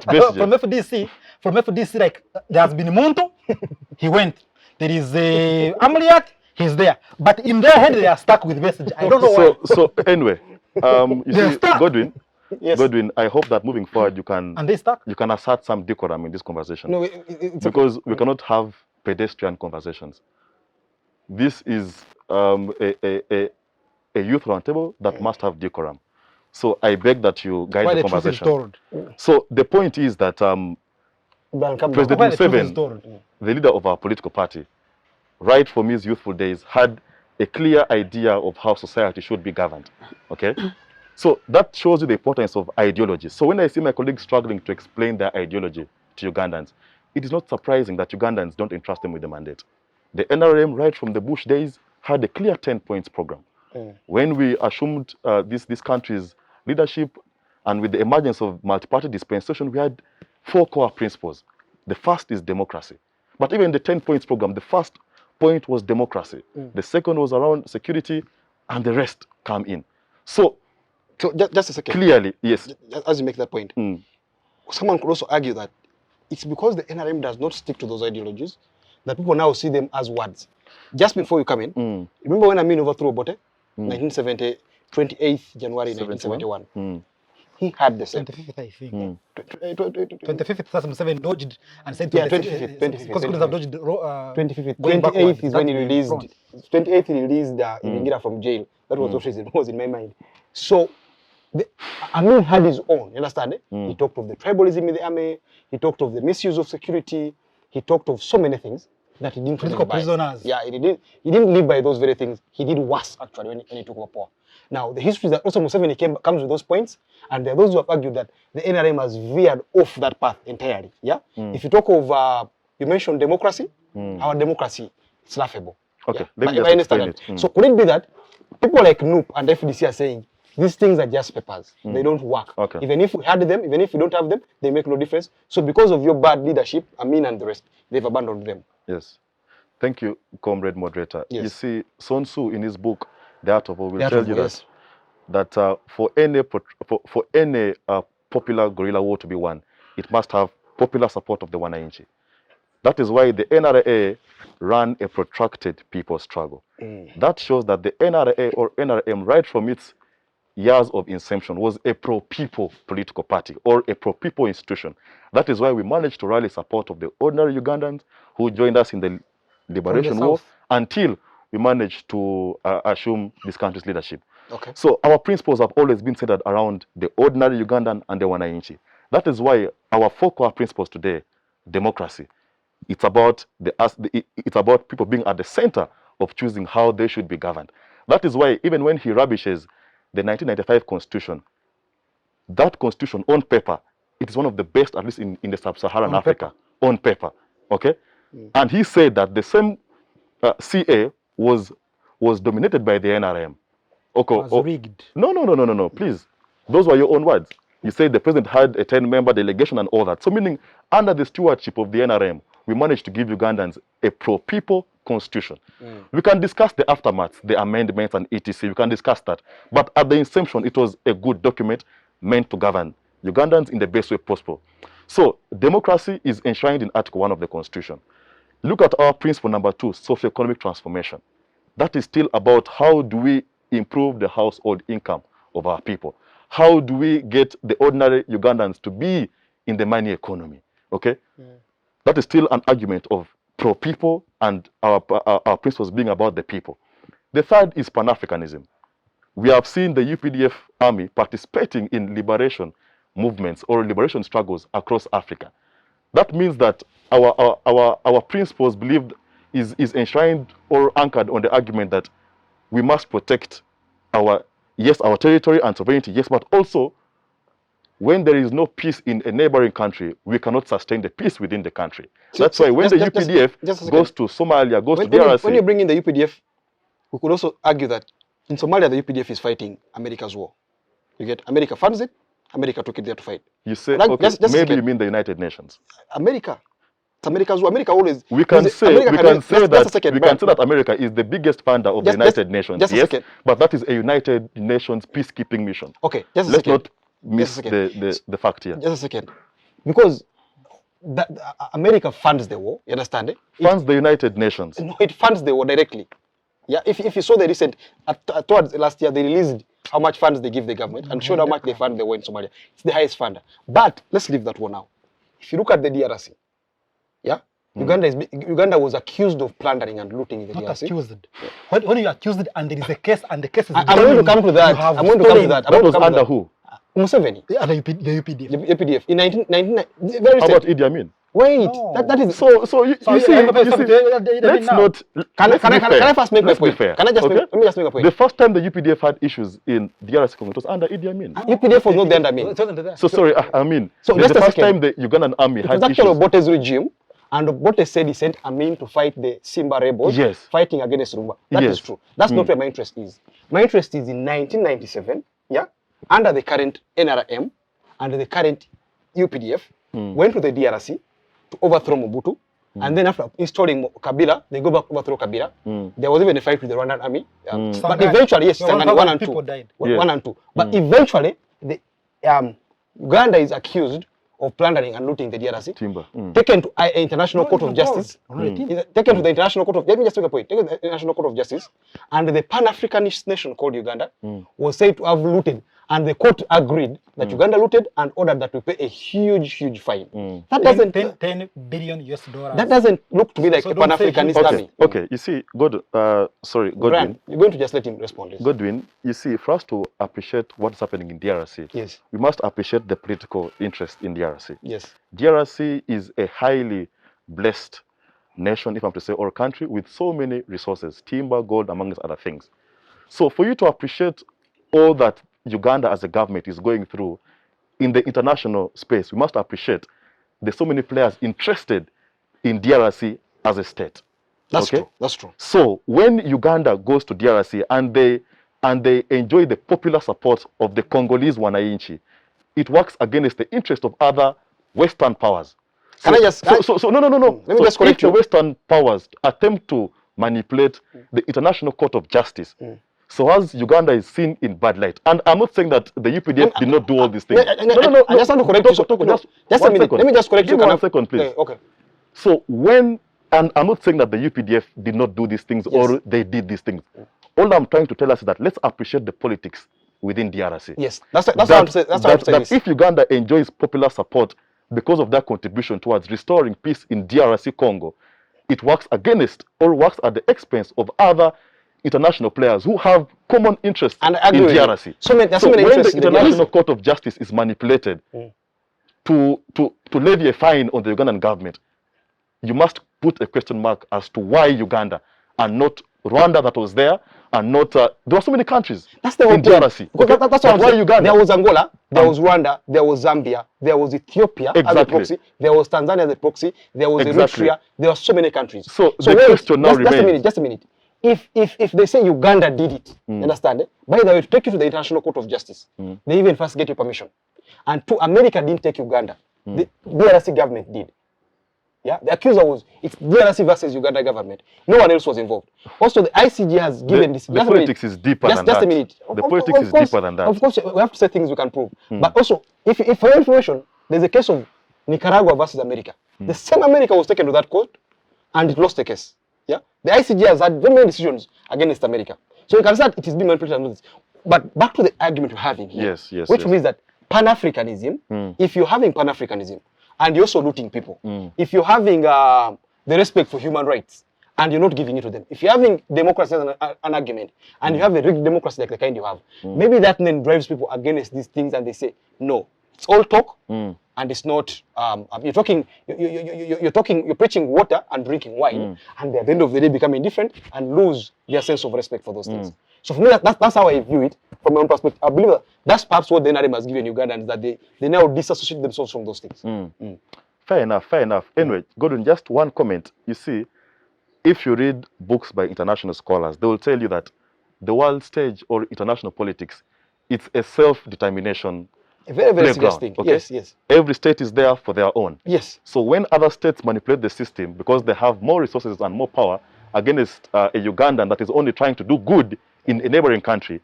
S3: from FDC, like there has been Muntu, he went. There is Amriat, he's there. But in their head, they are stuck with message. I don't know why.
S5: So anyway, you see, Godwin. Yes. Godwin, I hope that moving forward you can assert some decorum in this conversation.
S1: No,
S5: because we cannot have pedestrian conversations. This is a youth roundtable that must have decorum. So I beg that you guide the conversation. So the point is that President Museveni, the leader of our political party, right from his youthful days, had a clear idea of how society should be governed. Okay. So that shows you the importance of ideology. So when I see my colleagues struggling to explain their ideology to Ugandans, it is not surprising that Ugandans don't entrust them with the mandate. The NRM, right from the Bush days, had a clear 10-point program. When we assumed this country's leadership, and with the emergence of multi-party dispensation, we had 4 core principles. The first is democracy. But even the 10-point program, the first point was democracy. The second was around security, and the rest come in. So
S1: just a second.
S5: Clearly, yes.
S1: As you make that point, someone could also argue that it's because the NRM does not stick to those ideologies that people now see them as words. Just before you come in, remember when Amin overthrew Obote? 1970, 28th January 1971. He had the same.
S3: 25th, I think. 25th, Museveni dodged and said 25th.
S1: 25th. 28th is when he released. 28th he released Iringira from jail. That was what was in my mind. So, Amin had his own. You understand? He talked of the tribalism in the army. He talked of the misuse of security. He talked of so many things that he didn't
S3: political prisoners.
S1: Yeah, he didn't live by those very things. He did worse actually when he took over power. Now the history that also Museveni comes with those points, and there are those who have argued that the NRM has veered off that path entirely. Yeah, if you talk of you mentioned democracy, our democracy is laughable.
S5: Okay,
S1: yeah?
S5: let me just explain it.
S1: So could it be that people like Noop and FDC are saying these things are just papers, they don't work.
S5: Okay.
S1: Even if we had them, even if we don't have them, they make no difference. So because of your bad leadership, Amin and the rest, they've abandoned them.
S5: Yes. Thank you, comrade moderator.
S1: Yes.
S5: You see, Sun Tzu in his book, The Art of War, will tell you that for any popular guerrilla war to be won, it must have popular support of the Wananchi. That is why the NRA ran a protracted people struggle. That shows that the NRA or NRM, right from its years of inception, was a pro-people political party or a pro-people institution. That is why we managed to rally support of the ordinary Ugandans who joined us in the Liberation War until we managed to assume this country's leadership.
S1: Okay.
S5: So our principles have always been centered around the ordinary Ugandan and the Wananchi. That is why our 4 core principles today, democracy, it's about it's about people being at the center of choosing how they should be governed. That is why even when he rubbishes the 1995 Constitution, that Constitution on paper, it is one of the best, at least in the sub-Saharan Africa, on paper. Okay? And he said that the same CA was dominated by the NRM. Okay,
S3: was rigged.
S5: No, please. Those were your own words. You said the president had a 10-member delegation and all that. So meaning, under the stewardship of the NRM, we managed to give Ugandans a pro-people constitution. We can discuss the aftermath, the amendments and etc. We can discuss that. But at the inception, it was a good document meant to govern Ugandans in the best way possible. So democracy is enshrined in Article 1 of the Constitution. Look at our principle number 2, socio-economic transformation. That is still about how do we improve the household income of our people. How do we get the ordinary Ugandans to be in the money economy? Okay? That is still an argument of pro-people and our principles being about the people. The third is Pan-Africanism. We have seen the UPDF army participating in liberation movements or liberation struggles across Africa. That means that our principles believed is enshrined or anchored on the argument that we must protect our territory and sovereignty, yes, but also when there is no peace in a neighboring country, we cannot sustain the peace within the country. That's why when the UPDF goes to Somalia, goes to DRC...
S1: When you bring in the UPDF, we could also argue that in Somalia, the UPDF is fighting America's war. You get America funds it, America took it there to fight.
S5: You say, okay, maybe you mean the United Nations.
S1: America. It's America's war. America always...
S5: We can say that America is the biggest funder of the United Nations, yes, but that is a United Nations peacekeeping mission.
S1: Okay, just a
S5: Let's
S1: second.
S5: not miss the fact here.
S1: Just a second. Because America funds the war, you understand it?
S5: Funds the United Nations.
S1: No, it funds the war directly. Yeah, if you saw the recent, towards last year, they released how much funds they give the government and showed how much they fund the war in Somalia. It's the highest funder. But let's leave that war now. If you look at the DRC, yeah, Uganda was accused of plundering and looting in the DRC.
S3: Accused. When you accused it and there is a case and the case is...
S1: I'm going to come to that. I'm going to come to that.
S5: That was under who?
S1: Museveni.
S3: The UPDF.
S1: The UPDF. In 1999. Very
S5: How about Idi Amin?
S1: Wait,
S3: No.
S1: that is...
S5: So you see, let's not...
S1: Can I first make my point?
S5: Fair.
S1: Can I just
S5: Okay?
S1: let me just make a point?
S5: The first time the UPDF had issues in DRC Congo, it was under Idi Amin.
S1: UPDF was not the under me.
S5: So sorry, I mean,
S1: So
S5: the
S1: just a
S5: first
S1: second.
S5: time the Ugandan army
S1: It
S5: had
S1: was actually
S5: issues.
S1: Obote's regime, and Obote said he sent Amin to fight the Simba rebels
S5: Yes.
S1: fighting against Rumba. That is
S5: Yes.
S1: true. That's not where my interest is. My interest is in 1997, yeah, under the current NRM, under the current UPDF, went to the DRC to overthrow Mobutu, and then after installing Kabila, they go back overthrow Kabila. There was even a fight with the Rwandan army. But eventually, yes, Sangani 1 and 2.
S3: People died.
S1: 1 and 2. But eventually, the Uganda is accused of plundering and looting the DRC,
S5: Timber.
S1: taken to International Court of Justice, taken to the International Court of, let me just make a point, taken to the International Court of Justice, and the Pan-Africanist nation called Uganda was said to have looted, and the court agreed that Uganda looted and ordered that we pay a huge fine. That doesn't
S3: 10 billion US dollars.
S1: That doesn't look to me like a Pan-Africanist army.
S5: Okay, you see, Godwin.
S1: Brian, you're going to just let him respond. Yes.
S5: Godwin, you see, for us to appreciate what's happening in DRC,
S1: Yes.
S5: we must appreciate the political interest in DRC.
S1: Yes.
S5: DRC is a highly blessed nation, if I'm to say, or country with so many resources, timber, gold, amongst other things. So for you to appreciate all that Uganda as a government is going through in the international space, we must appreciate there's so many players interested in DRC as a state.
S1: That's
S5: okay?
S1: true. That's true.
S5: So when Uganda goes to DRC and they enjoy the popular support of the Congolese Wananchi, it works against the interest of other Western powers. So,
S1: Can I just...
S5: No.
S1: Let me just correct
S5: if the
S1: you.
S5: Western powers attempt to manipulate the International Court of Justice, so as Uganda is seen in bad light, and I'm not saying that the UPDF did not do all these things.
S1: No, I just want to correct you. Just a minute.
S5: Second.
S1: Let me just correct you.
S5: Give 1 second, please.
S1: Okay.
S5: So when, and I'm not saying that the UPDF did not do these things or they did these things. All I'm trying to tell us is that let's appreciate the politics within DRC.
S1: Yes, that's what I'm saying. That's what I'm saying.
S5: That if Uganda enjoys popular support because of their contribution towards restoring peace in DRC Congo, it works against or works at the expense of other international players who have common interests in DRC.
S1: So when
S5: the International Court of Justice is manipulated to levy a fine on the Ugandan government, you must put a question mark as to why Uganda and not Rwanda that was there, and not there were so many countries.
S1: That's the whole
S5: in DRC.
S1: Okay? That's what I'm
S5: why
S1: saying.
S5: Uganda?
S1: There was Angola, there was Rwanda, there was Zambia, there was Ethiopia as a proxy, there was Tanzania as a proxy, there was Eritrea. There were so many countries.
S5: So the question now remains.
S1: Just a minute. If they say Uganda did it, you understand? By the way, to take you to the International Court of Justice, they even first get your permission. And America didn't take Uganda. The DRC government did. Yeah, the accuser was, it's DRC versus Uganda government. No one else was involved. Also, the ICJ has given this.
S5: The politics is deeper than that.
S1: Just a minute.
S5: The politics is deeper than that.
S1: Of course, we have to say things we can prove. But also, if for your information, there's a case of Nicaragua versus America. The same America was taken to that court, and it lost the case. Yeah, the ICJ has had very many decisions against America. So you can say that it is being manipulated and all this. But back to the argument we're having here, which means that Pan-Africanism, if you're having Pan-Africanism, and you're also looting people, if you're having the respect for human rights, and you're not giving it to them, if you're having democracy as an argument, and you have a rigged democracy like the kind you have, maybe that then drives people against these things, and they say, no, it's all talk, and it's not. You're preaching water and drinking wine, and at the end of the day become indifferent and lose their sense of respect for those things. So for me, that's how I view it from my own perspective. I believe that's perhaps what the NRM has given Ugandans, that they now disassociate themselves from those things.
S5: Fair enough. Anyway, Godwin, just one comment. You see, if you read books by international scholars, they will tell you that the world stage or international politics, it's a self-determination.
S1: A very serious thing.
S5: Okay?
S1: Yes.
S5: Every state is there for their own.
S1: Yes.
S5: So when other states manipulate the system because they have more resources and more power against a Ugandan that is only trying to do good in a neighboring country,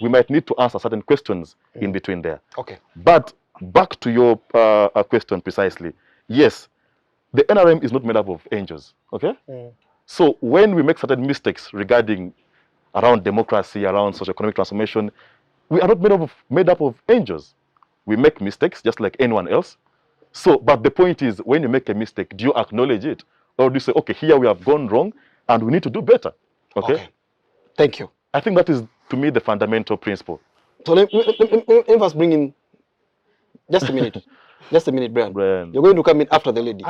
S5: we might need to answer certain questions in between there.
S1: Okay.
S5: But back to your question precisely, yes, the NRM is not made up of angels. Okay. So when we make certain mistakes regarding around democracy, around socio-economic transformation, we are not made up of angels. We make mistakes just like anyone else. So, but the point is, when you make a mistake, do you acknowledge it? Or do you say, okay, here we have gone wrong and we need to do better? Okay?
S1: Thank you.
S5: I think that is, to me, the fundamental principle.
S1: So let me first bring in, just a minute. Just a minute, Brian. You're going to come in after the lady.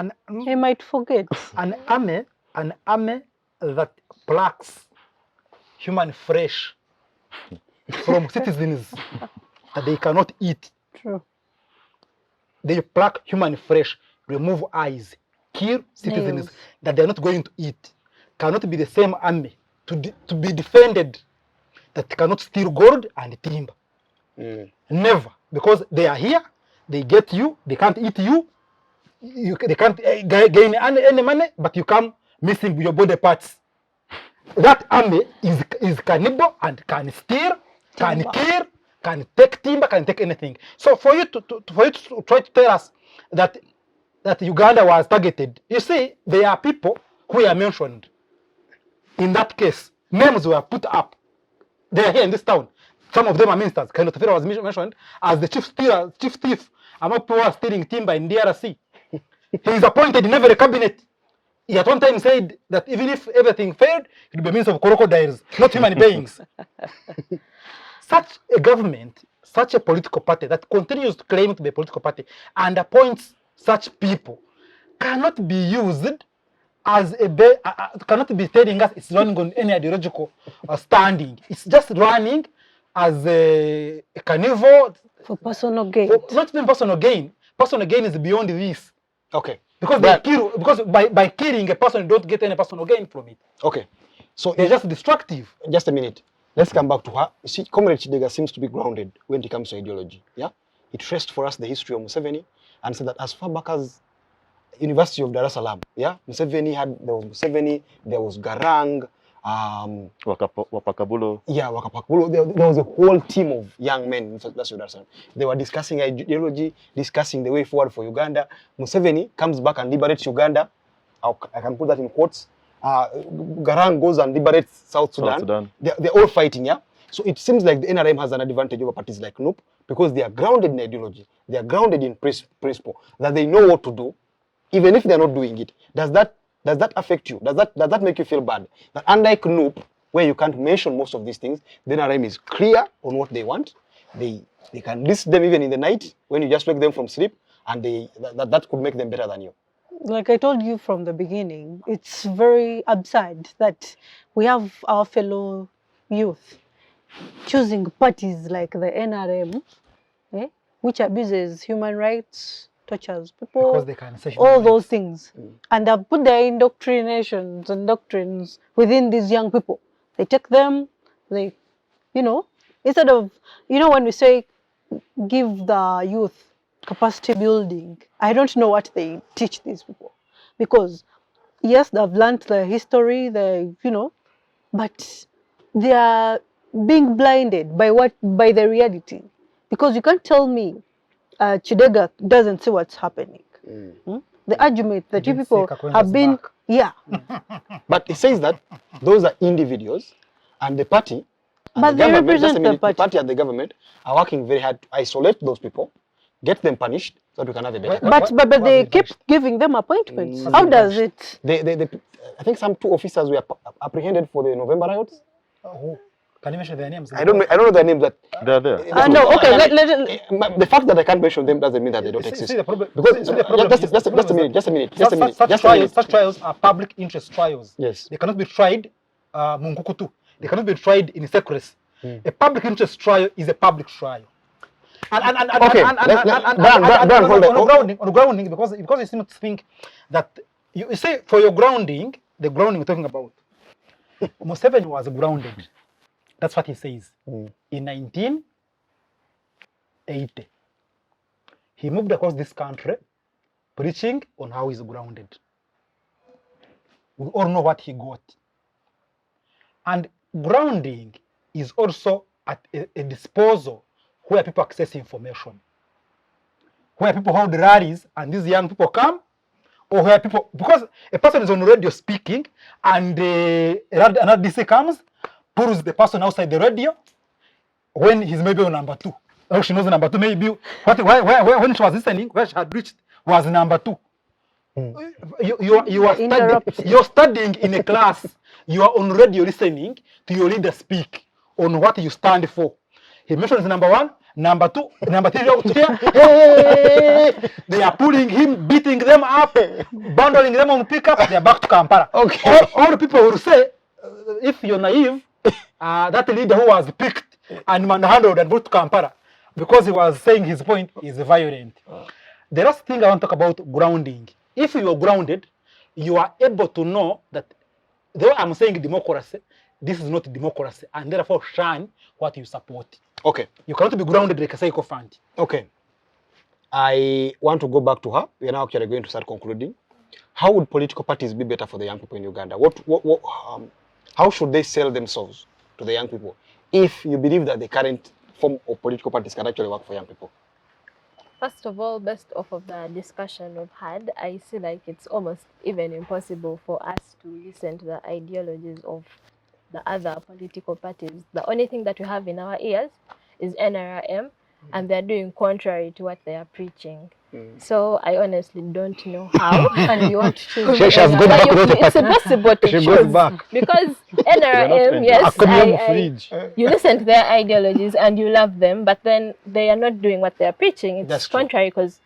S2: He might forget.
S3: An army that plucks human flesh from citizens that they cannot eat.
S2: True.
S3: They pluck human flesh, remove eyes, kill citizens that they are not going to eat. Cannot be the same army to be defended that cannot steal gold and timber. Never. Because they are here, they get you, they can't eat you, they can't gain any money, but you come missing your body parts. That army is cannibal and can steal, can kill, can take timber, can take anything. So for you to try to tell us that Uganda was targeted, you see, there are people who are mentioned in that case. Names were put up. They are here in this town. Some of them are ministers. Atuheire was mentioned as the chief thief among people who are stealing timber in DRC. He is appointed in every cabinet. He at one time said that even if everything failed, it would be a means of crocodiles, not human beings. Such a government, such a political party that continues to claim to be a political party and appoints such people cannot be used as cannot be telling us it's running on any ideological standing. It's just running as a carnivore
S2: For personal gain.
S3: not even personal gain. Personal gain is beyond this.
S1: Okay.
S3: Because they kill, because by killing a person, you don't get any personal gain from it.
S1: Okay. So
S3: They're just destructive.
S1: just a minute. Let's come back to her. You see, Comrade Kidega seems to be grounded when it comes to ideology. Yeah, he traced for us the history of Museveni and said that as far back as University of Dar es Salaam, yeah, there was Museveni, there was Garang,
S5: Wapakabulo.
S1: yeah, Wakapakulo. There was a whole team of young men in University of Dar es Salaam. They were discussing ideology, discussing the way forward for Uganda. Museveni comes back and liberates Uganda. I can put that in quotes. Garang goes and liberates South Sudan. They're all fighting, yeah? So it seems like the NRM has an advantage over parties like NUP because they are grounded in ideology. They are grounded in principle, that they know what to do, even if they're not doing it. Does that affect you? Does that make you feel bad? That unlike NUP, where you can't mention most of these things, the NRM is clear on what they want. They can list them even in the night when you just wake them from sleep, and that could make them better than you.
S2: Like I told you from the beginning, it's very absurd that we have our fellow youth choosing parties like the NRM, which abuses human rights, tortures people,
S3: Because they can say
S2: all those things. And they've put their indoctrinations and doctrines within these young people. They take them, instead of, when we say give the youth capacity building, I don't know what they teach these people. Because, yes, they've learned the history, but they are being blinded by the reality. Because you can't tell me Kidega doesn't see what's happening. The argument that you people have been,
S1: But it says that those are individuals, and the party, and
S2: but
S1: the
S2: they
S1: government,
S2: represent the
S1: the
S2: party.
S1: party and the government are working very hard to isolate those people, get them punished, so that we can have a better.
S2: But they keep giving them appointments. How does it?
S1: I think some 2 officers were apprehended for the November riots.
S3: Can you mention their names?
S1: I don't know their names.
S5: They're there.
S2: No, okay.
S1: The fact that I can't mention them doesn't mean that they don't exist.
S3: See, the problem,
S1: Because just a minute.
S3: Such trials are public interest trials.
S1: Yes.
S3: They cannot be tried munkukutu. They cannot be tried in secrecy. A public interest trial is a public trial. On grounding, because you seem to think that you say for your grounding, the grounding we're talking about, Museveni was grounded. That's what he says. In 1980, he moved across this country preaching on how he's grounded. We all know what he got. And grounding is also at a disposal where people access information, where people hold rallies and these young people come, or where people, because a person is on radio speaking and another DC comes, pulls the person outside the radio when he's maybe on number 2. Or she knows number 2, maybe when she was listening, where she had reached was number 2. You're studying in a class, you are on radio listening to your leader speak on what you stand for. He mentions number 1, number 2, number 3, hey! They are pulling him, beating them up, bundling them on pickup, they are back to Kampala.
S1: Okay.
S3: All the people will say, if you're naive, that leader who was picked and manhandled and brought to Kampala because he was saying his point is violent. The last thing I want to talk about grounding. If you are grounded, you are able to know that though I'm saying democracy, this is not democracy, and therefore shun what you support.
S1: Okay.
S3: You cannot be grounded like a sycophant.
S1: Okay. I want to go back to her. We are now actually going to start concluding. How would political parties be better for the young people in Uganda? How should they sell themselves to the young people if you believe that the current form of political parties can actually work for young people?
S4: First of all, based off of the discussion we've had, I see like it's almost even impossible for us to listen to the ideologies of the other political parties. The only thing that we have in our ears is NRM, and they're doing contrary to what they are preaching. So I honestly don't know how.
S2: And you want to choose
S1: She has
S2: NRM.
S1: gone back
S4: But
S1: to the
S4: it's impossible to
S1: She
S4: choose
S1: goes back.
S4: because
S5: not
S4: NRM,
S5: ending.
S4: yes, you listen to their ideologies and you love them, but then they are not doing what they are preaching. It's
S1: That's true.
S4: contrary because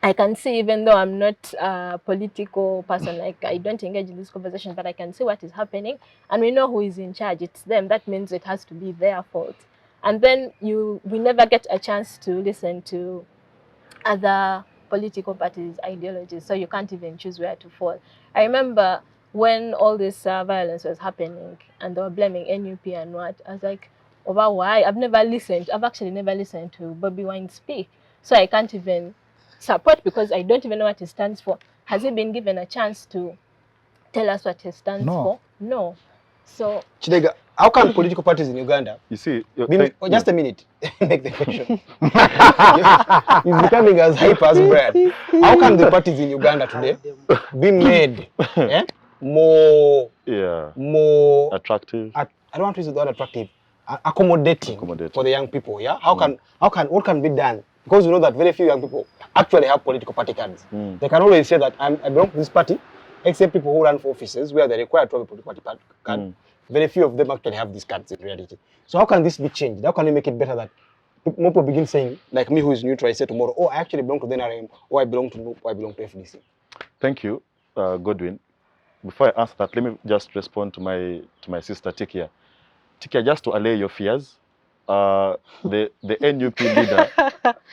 S4: I can see, even though I'm not a political person, like I don't engage in this conversation, but I can see what is happening, and we know who is in charge. It's them. That means it has to be their fault. And then we never get a chance to listen to other political parties' ideologies, so you can't even choose where to fall. I remember when all this violence was happening and they were blaming NUP and what, I was like, over why? I've actually never listened to Bobby Wine speak, so I can't even support because I don't even know what he stands for. Has he been given a chance to tell us what he stands for? No. So
S1: Kidega, how can political parties in Uganda
S5: You see,
S1: just a minute. Make the question. He's becoming as hype as Brad. How can the parties in Uganda today be made more
S5: attractive.
S1: I don't want to use the word attractive, accommodating for the young people? Yeah. What can be done? Because we know that very few young people actually have political party cards. They can always say that I belong to this party, except people who run for offices where they're required to have a political party card. Very few of them actually have these cards in reality. So how can this be changed? How can we make it better that more people begin saying, like me who is neutral, I say tomorrow, oh, I actually belong to the NRM, or I belong to NUP, or I belong to FDC?
S5: Thank you, Godwin. Before I answer that, let me just respond to my sister Tikia. Tikia, just to allay your fears, the NUP leader,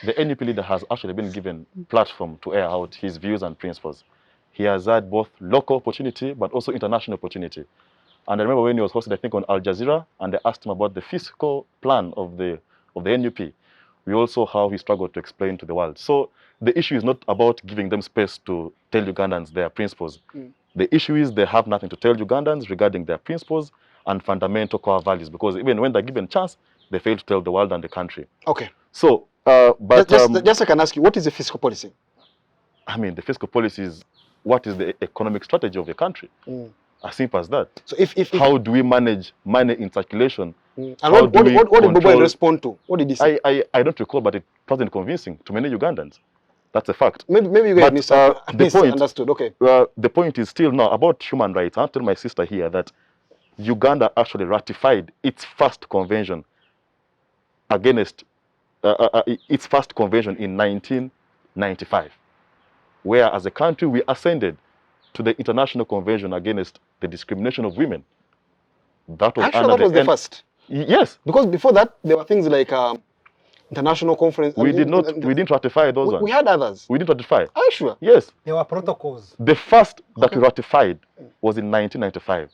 S5: the NUP leader has actually been given platform to air out his views and principles. He has had both local opportunity but also international opportunity. And I remember when he was hosted, I think, on Al Jazeera, and they asked him about the fiscal plan of the NUP. We also how he struggled to explain to the world. So the issue is not about giving them space to tell Ugandans their principles. The issue is they have nothing to tell Ugandans regarding their principles and fundamental core values, because even when they're given chance, they fail to tell the world and the country.
S1: Okay.
S5: So, but
S1: just I can ask you, what is the fiscal policy?
S5: I mean, the fiscal policy is what is the economic strategy of the country. As simple as that.
S1: So if
S5: how do we manage money in circulation?
S1: And what did Bobo respond to? What did he say?
S5: I don't recall, but it wasn't convincing to many Ugandans. That's a fact.
S1: Maybe you guys misunderstood. Okay.
S5: The point is still now about human rights. I'll tell my sister here that Uganda actually ratified its first convention against its first convention in 1995, where as a country we ascended to the International Convention Against the Discrimination of Women. That was
S1: actually that was the first.
S5: Yes,
S1: because before that there were things like international conference.
S5: We didn't ratify those ones.
S1: We had others.
S5: We didn't ratify.
S1: Are you sure?
S5: Yes.
S3: There were protocols.
S5: The first that we ratified was in 1995.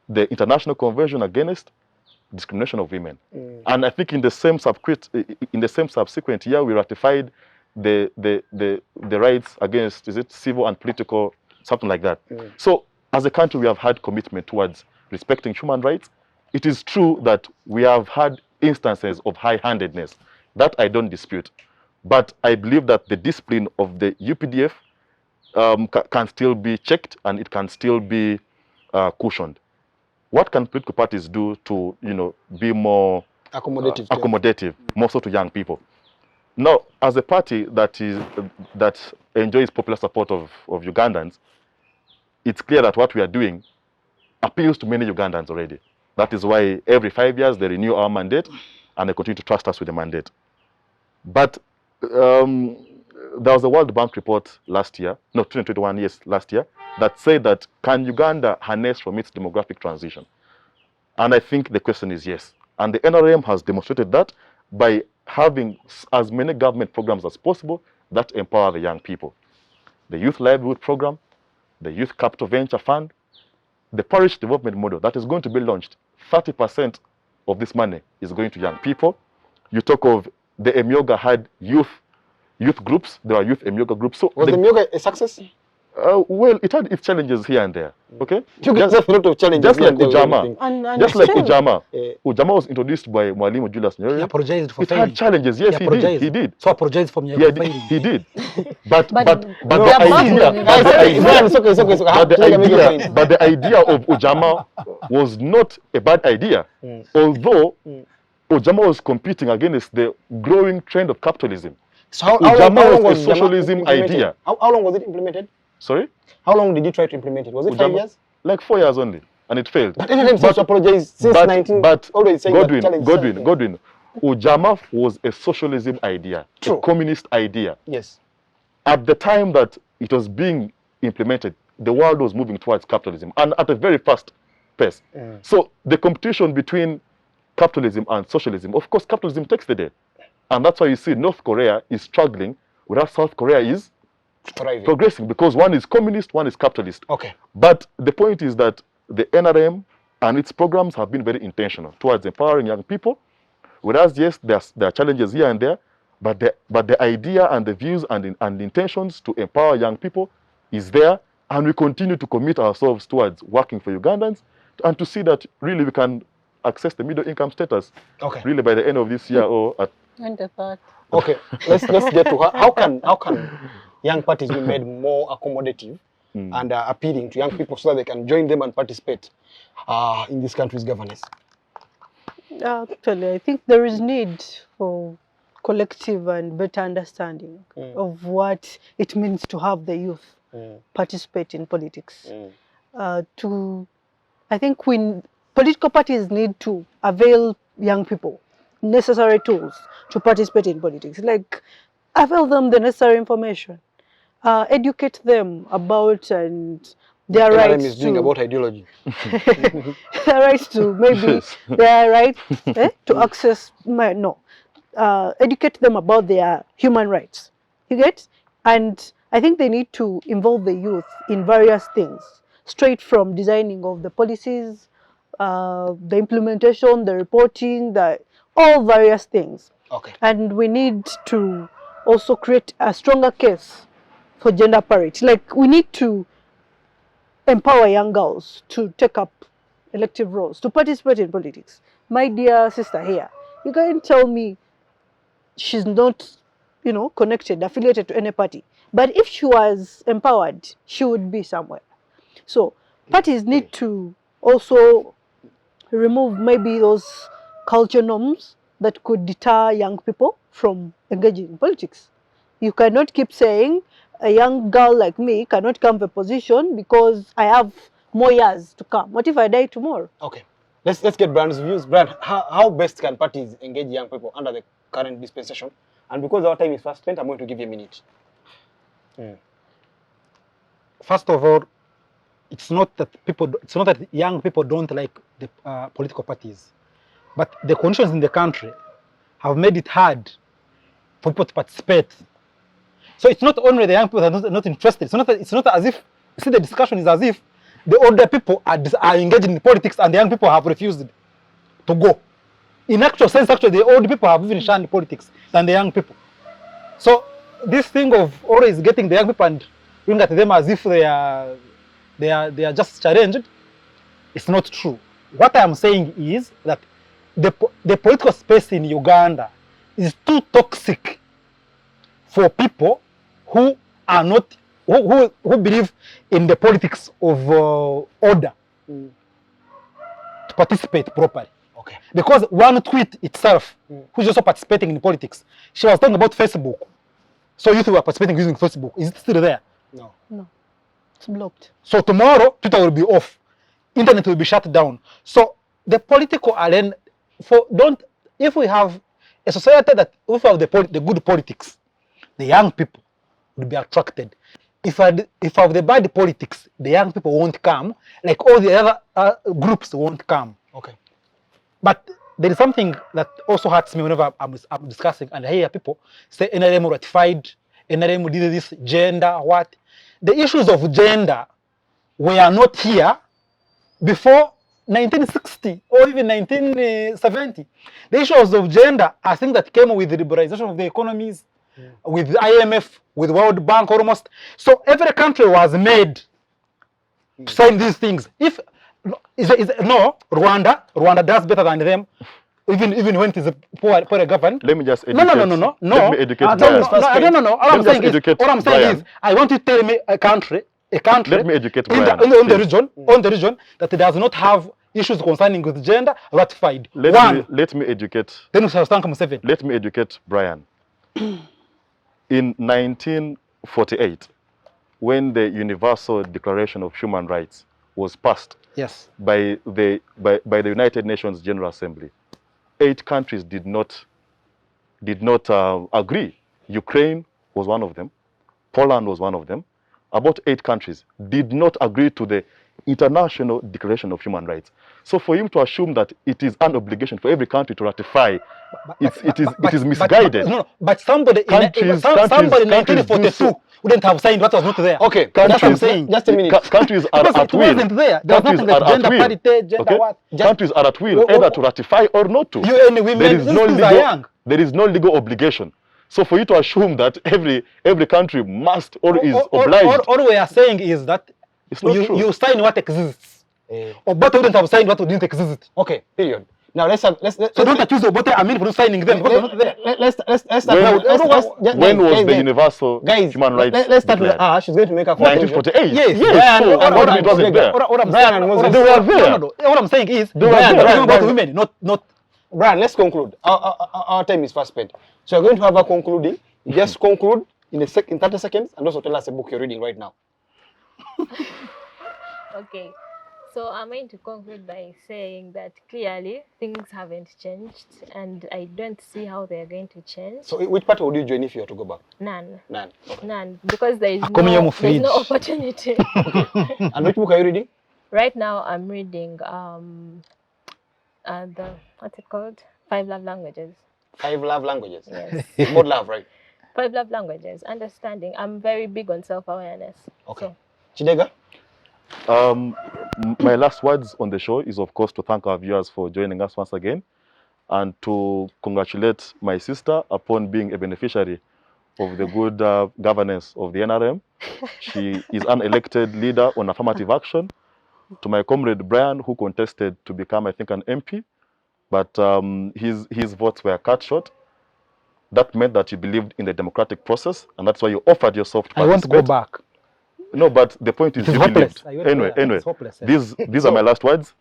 S5: The International Convention Against Discrimination of Women. And I think in the same subsequent year we ratified the rights against, is it civil and political, something like that. So as a country we have had commitment towards respecting human rights. It is true that we have had instances of high-handedness. That I don't dispute. But I believe that the discipline of the UPDF can still be checked and it can still be cushioned. What can political parties do to, be more accommodative, more so to young people? Now, as a party that enjoys popular support of Ugandans, it's clear that what we are doing appeals to many Ugandans already. That is why every 5 years they renew our mandate and they continue to trust us with the mandate. But there was a World Bank report last year, no, 2021, yes, last year, that said that can Uganda harness from its demographic transition? And I think the question is yes. And the NRM has demonstrated that by having as many government programs as possible that empower the young people. The Youth Livelihood Program, the Youth Capital Venture Fund, the Parish Development Model that is going to be launched. 30% of this money is going to young people. You talk of the Emyoga had youth groups. There are youth Emyoga groups. So
S1: was the Emyoga a success?
S5: Well, it had its challenges here and there. Okay,
S1: You guys have a lot of challenges.
S5: just
S1: here
S5: like
S1: and there with
S5: Ujama.
S1: everything.
S2: And
S5: Just like
S2: still,
S5: Ujama.
S1: Eh.
S5: Ujama was introduced by Mwalimu Julius
S3: He
S5: Nyerere.
S3: apologized for
S5: It
S3: failing.
S5: had challenges. Yes, he did.
S3: apologized.
S5: He did.
S3: So apologize for me
S5: Yeah,
S3: for failing.
S5: he did. But
S2: But
S5: the
S2: we have
S5: idea,
S2: seen-
S5: but the
S1: Brian,
S5: idea,
S1: it's okay, it's okay. It's okay.
S5: but the
S1: Let me make a
S5: idea,
S1: point.
S5: but the idea of Ujama was not a bad idea, although Ujama was competing against the growing trend of capitalism.
S1: So how
S5: Ujama
S1: long
S5: was a
S1: Jama
S5: socialism
S1: implemented?
S5: idea.
S1: How long was it implemented?
S5: Sorry,
S1: How long did you try to implement it? Was it 5
S5: Ujama?
S1: years?
S5: Like 4 years only, and it failed.
S1: But NLM seems to apologize since 19.
S5: But
S1: always saying that challenge.
S5: Godwin, Ujama was a socialism idea,
S1: True.
S5: a communist idea.
S1: Yes.
S5: At the time that it was being implemented, the world was moving towards capitalism, and at a very fast pace. So the competition between capitalism and socialism, of course, capitalism takes the day. And that's why you see North Korea is struggling, whereas South Korea is
S1: Thriving.
S5: progressing, because one is communist, one is capitalist.
S1: Okay.
S5: But the point is that the NRM and its programs have been very intentional towards empowering young people, whereas, yes, there are challenges here and there, but the idea and the views and the intentions to empower young people is there, and we continue to commit ourselves towards working for Ugandans and to see that really we can access the middle income status
S1: Okay.
S5: really by the end of this year or at
S2: and the third.
S1: Okay. Let's get to how can young parties be made more accommodative and appealing to young people so that they can join them and participate in this country's governance?
S2: Actually, I think there is need for collective and better understanding of what it means to have the youth participate in politics. I think political parties need to avail young people necessary tools to participate in politics, like avail them the necessary information, educate them about and their
S1: NRM
S2: rights
S1: is doing
S2: to
S1: about ideology.
S2: their rights to maybe their right to access educate them about their human rights. You get? And I think they need to involve the youth in various things, straight from designing of the policies, the implementation, the reporting, all various things.
S1: Okay.
S2: And we need to also create a stronger case for gender parity. Like, we need to empower young girls to take up elective roles, to participate in politics. My dear sister here, you can't tell me she's not, connected, affiliated to any party. But if she was empowered, she would be somewhere. So parties need to also remove maybe those culture norms that could deter young people from engaging in politics. You cannot keep saying a young girl like me cannot come for position because I have more years to come. What if I die tomorrow?
S1: Okay. Let's get Brian's views. Brian, how best can parties engage young people under the current dispensation? And because our time is fast spent, I'm going to give you a minute.
S3: First of all, it's not that young people don't like the political parties, but the conditions in the country have made it hard for people to participate. So it's not only the young people that are not interested. It's not as if, see, the discussion is as if the older people are engaged in politics and the young people have refused to go. In actual sense, actually, the old people have even shunned politics than the young people. So this thing of always getting the young people and looking at them as if they are just challenged, it's not true. What I am saying is that the political space in Uganda is too toxic for people who are not who believe in the politics of order to participate properly.
S1: Okay.
S3: Because one tweet itself, who's also participating in politics, she was talking about Facebook. So youth were participating using Facebook. Is it still there?
S1: No.
S2: No, it's blocked.
S3: So tomorrow, Twitter will be off. Internet will be shut down. So the political arena, if we have a society that, if we have the good politics, the young people will be attracted. If I have the bad politics, the young people won't come, like all the other groups won't come.
S1: Okay.
S3: But there is something that also hurts me whenever I'm discussing and I hear people say NRM ratified, NRM did this, gender, what? The issues of gender were not here before 1960 or even 1970. The issues of gender are things that came with the liberalization of the economies with IMF, with World Bank almost. So every country was made to sign these things. If no, Rwanda does better than them. Even when it is a poor government.
S5: Let me just
S3: No.
S5: educate. Let me educate Brian.
S3: No. All I'm saying is, I want you to tell me a country.
S5: Let me educate Brian.
S3: On the region that does not have issues concerning with gender ratified.
S5: Let me educate.
S3: Then we shall stand come 7.
S5: Let me educate Brian. In 1948, when the Universal Declaration of Human Rights was passed,
S3: yes,
S5: by the United Nations General Assembly, 8 countries did not agree. Ukraine was one of them. Poland was one of them. About 8 countries did not agree to the International Declaration of Human Rights. So for him to assume that it is an obligation for every country to ratify, it is misguided.
S3: But somebody in 1942 wouldn't have signed what was not there.
S1: Okay,
S3: that's what I'm saying.
S1: Just a minute.
S5: Countries are at will.
S3: It wasn't there. There was nothing like gender parity, gender what.
S5: Countries are at will, either to ratify or not to.
S3: UN women,
S5: there is no legal obligation. So for you to assume that every country must or is obliged.
S3: All we are saying is that
S5: it's not true.
S3: You sign what exists. Obote wouldn't have signed what didn't exist.
S1: Okay, period. Now let's
S3: so don't accuse Obote for signing them because they're not there.
S5: When was the universal human rights?
S1: Let's start with she's going to make a conclusion.
S5: 1948.
S3: Yes.
S5: Brian, it wasn't there.
S1: Brian and Moses.
S5: They were there.
S3: All I'm saying is
S1: Brian,
S3: about women, not.
S1: Brian, let's conclude. Our time is fast spent. So we're going to have a concluding. Just conclude in 30 seconds and also tell us a book you're reading right now.
S4: Okay, so I'm going to conclude by saying that clearly things haven't changed and I don't see how they're going to change.
S1: So which party would you join if you were to go back?
S4: None.
S1: Okay.
S4: None, because there's no opportunity.
S1: And which book are you reading?
S4: Right now I'm reading what's it called? 5 Love Languages.
S1: 5 Love Languages?
S4: Yes.
S1: About love, right?
S4: 5 Love Languages, understanding. I'm very big on self-awareness.
S1: Okay. So. Kidega?
S5: My last words on the show is, of course, to thank our viewers for joining us once again and to congratulate my sister upon being a beneficiary of the good governance of the NRM. She is an elected leader on affirmative action. To my comrade Brian, who contested to become, I think, an MP, but his votes were cut short. That meant that you believed in the democratic process, and that's why you offered yourself to participate.
S3: I want to go back.
S5: No, but the point is you believed. Anyway, these are my last words.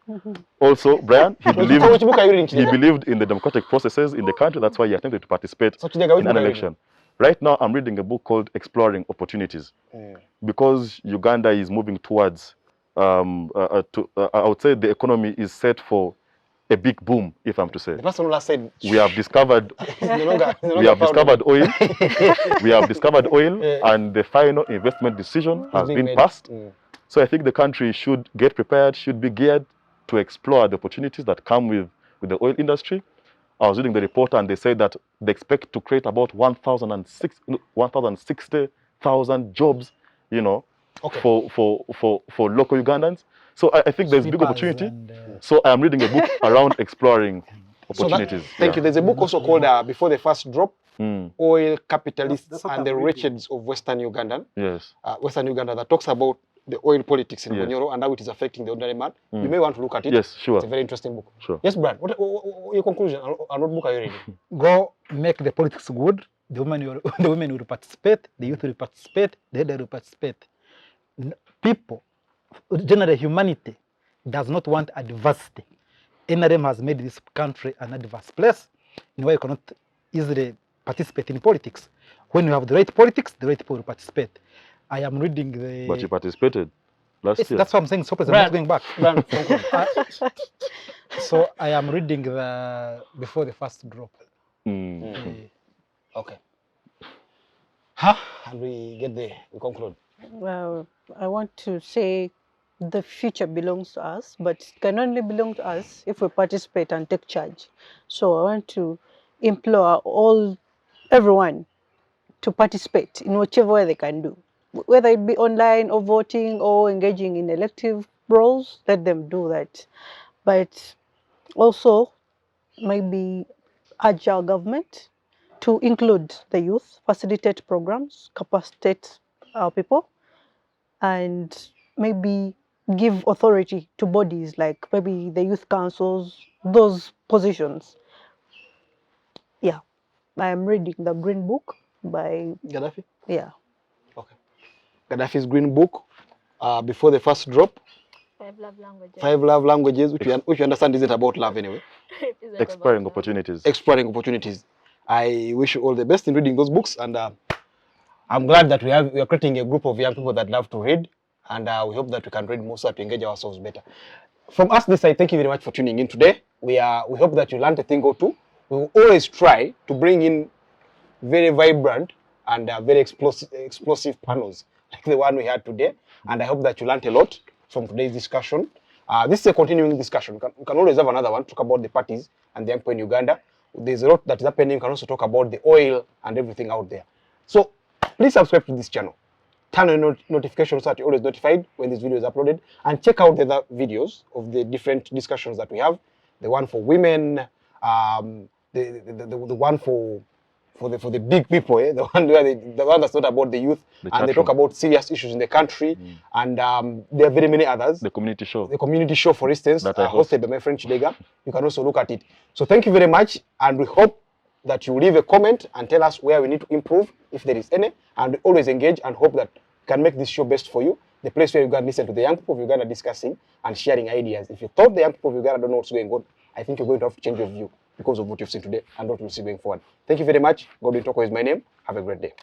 S5: Also, Brian, he believed in the democratic processes in the country. That's why he attempted to participate in an election. Right now, I'm reading a book called Exploring Opportunities. Because Uganda is moving towards, I would say the economy is set for a big boom, if I'm to say.
S1: The person who said
S5: we have discovered oil. We have discovered oil, and the final investment decision has been passed. So I think the country should get prepared, should be geared to explore the opportunities that come with the oil industry. I was reading the report, and they said that they expect to create about 1,060,000 jobs, for local Ugandans. So I think there's big opportunity. So I am reading a book around exploring opportunities.
S1: Thank you. There's a book also called Before the First Drop, Oil Capitalists and the Wretcheds of Western Uganda.
S5: Yes.
S1: Western Uganda, that talks about the oil politics in Bunyoro and how it is affecting the ordinary man. You may want to look at it.
S5: Yes, sure.
S1: It's a very interesting book.
S5: Sure.
S1: Yes, Brad, what your conclusion? And what book are you reading?
S3: Go make the politics good. The women will participate. The youth will participate. The elderly will participate. People, generally humanity, does not want adversity. NRM has made this country an adverse place in where you cannot easily participate in politics. When you have the right politics, the right people will participate. I am reading the...
S5: But you participated last year.
S3: That's what I'm saying. So I'm not going back. So I am reading the Before the First Drop.
S1: Okay. And we get there. We conclude.
S2: Well, I want to say the future belongs to us, but it can only belong to us if we participate and take charge. So I want to implore everyone to participate in whichever way they can do, whether it be online or voting or engaging in elective roles. Let them do that. But also maybe urge our government to include the youth, facilitate programs, capacitate our people, and maybe give authority to bodies like maybe the youth councils, those positions. Yeah, I am reading the Green Book by
S1: Gaddafi?
S2: yeah.
S1: Okay. Gaddafi's Green Book, before the first drop.
S4: 5 love languages.
S1: 5 love languages, which you understand isn't about love anyway.
S4: Isn't
S5: Exploring
S4: about love.
S5: opportunities.
S1: Exploring opportunities. I wish you all the best in reading those books, and I'm glad that we are creating a group of young people that love to read, and we hope that we can read more so that to engage ourselves better. From us this side, thank you very much for tuning in today. We hope that you learned a thing or two. We will always try to bring in very vibrant and very explosive panels like the one we had today, and I hope that you learned a lot from today's discussion. This is a continuing discussion. We can always have another one, talk about the parties and the young people in Uganda. There's a lot that is happening. We can also talk about the oil and everything out there. So please subscribe to this channel. Turn on notifications so that you're always notified when this video is uploaded, and check out the other videos of the different discussions that we have. The one for women, the one for the big people, the one where the one that's not about the youth, and they talk about serious issues in the country, and there are very many others.
S5: The community show.
S1: The community show, for instance,
S5: That I host.
S1: hosted by my friend Kidega. You can also look at it. So thank you very much, and we hope that you leave a comment and tell us where we need to improve, if there is any, and we always engage and hope that we can make this show best for you, the place where you can listen to the young people of Uganda discussing and sharing ideas. If you thought the young people of Uganda don't know what's going on, I think you're going to have to change your view because of what you've seen today and what you'll see going forward. Thank you very much. Godwin Toko is my name. Have a great day.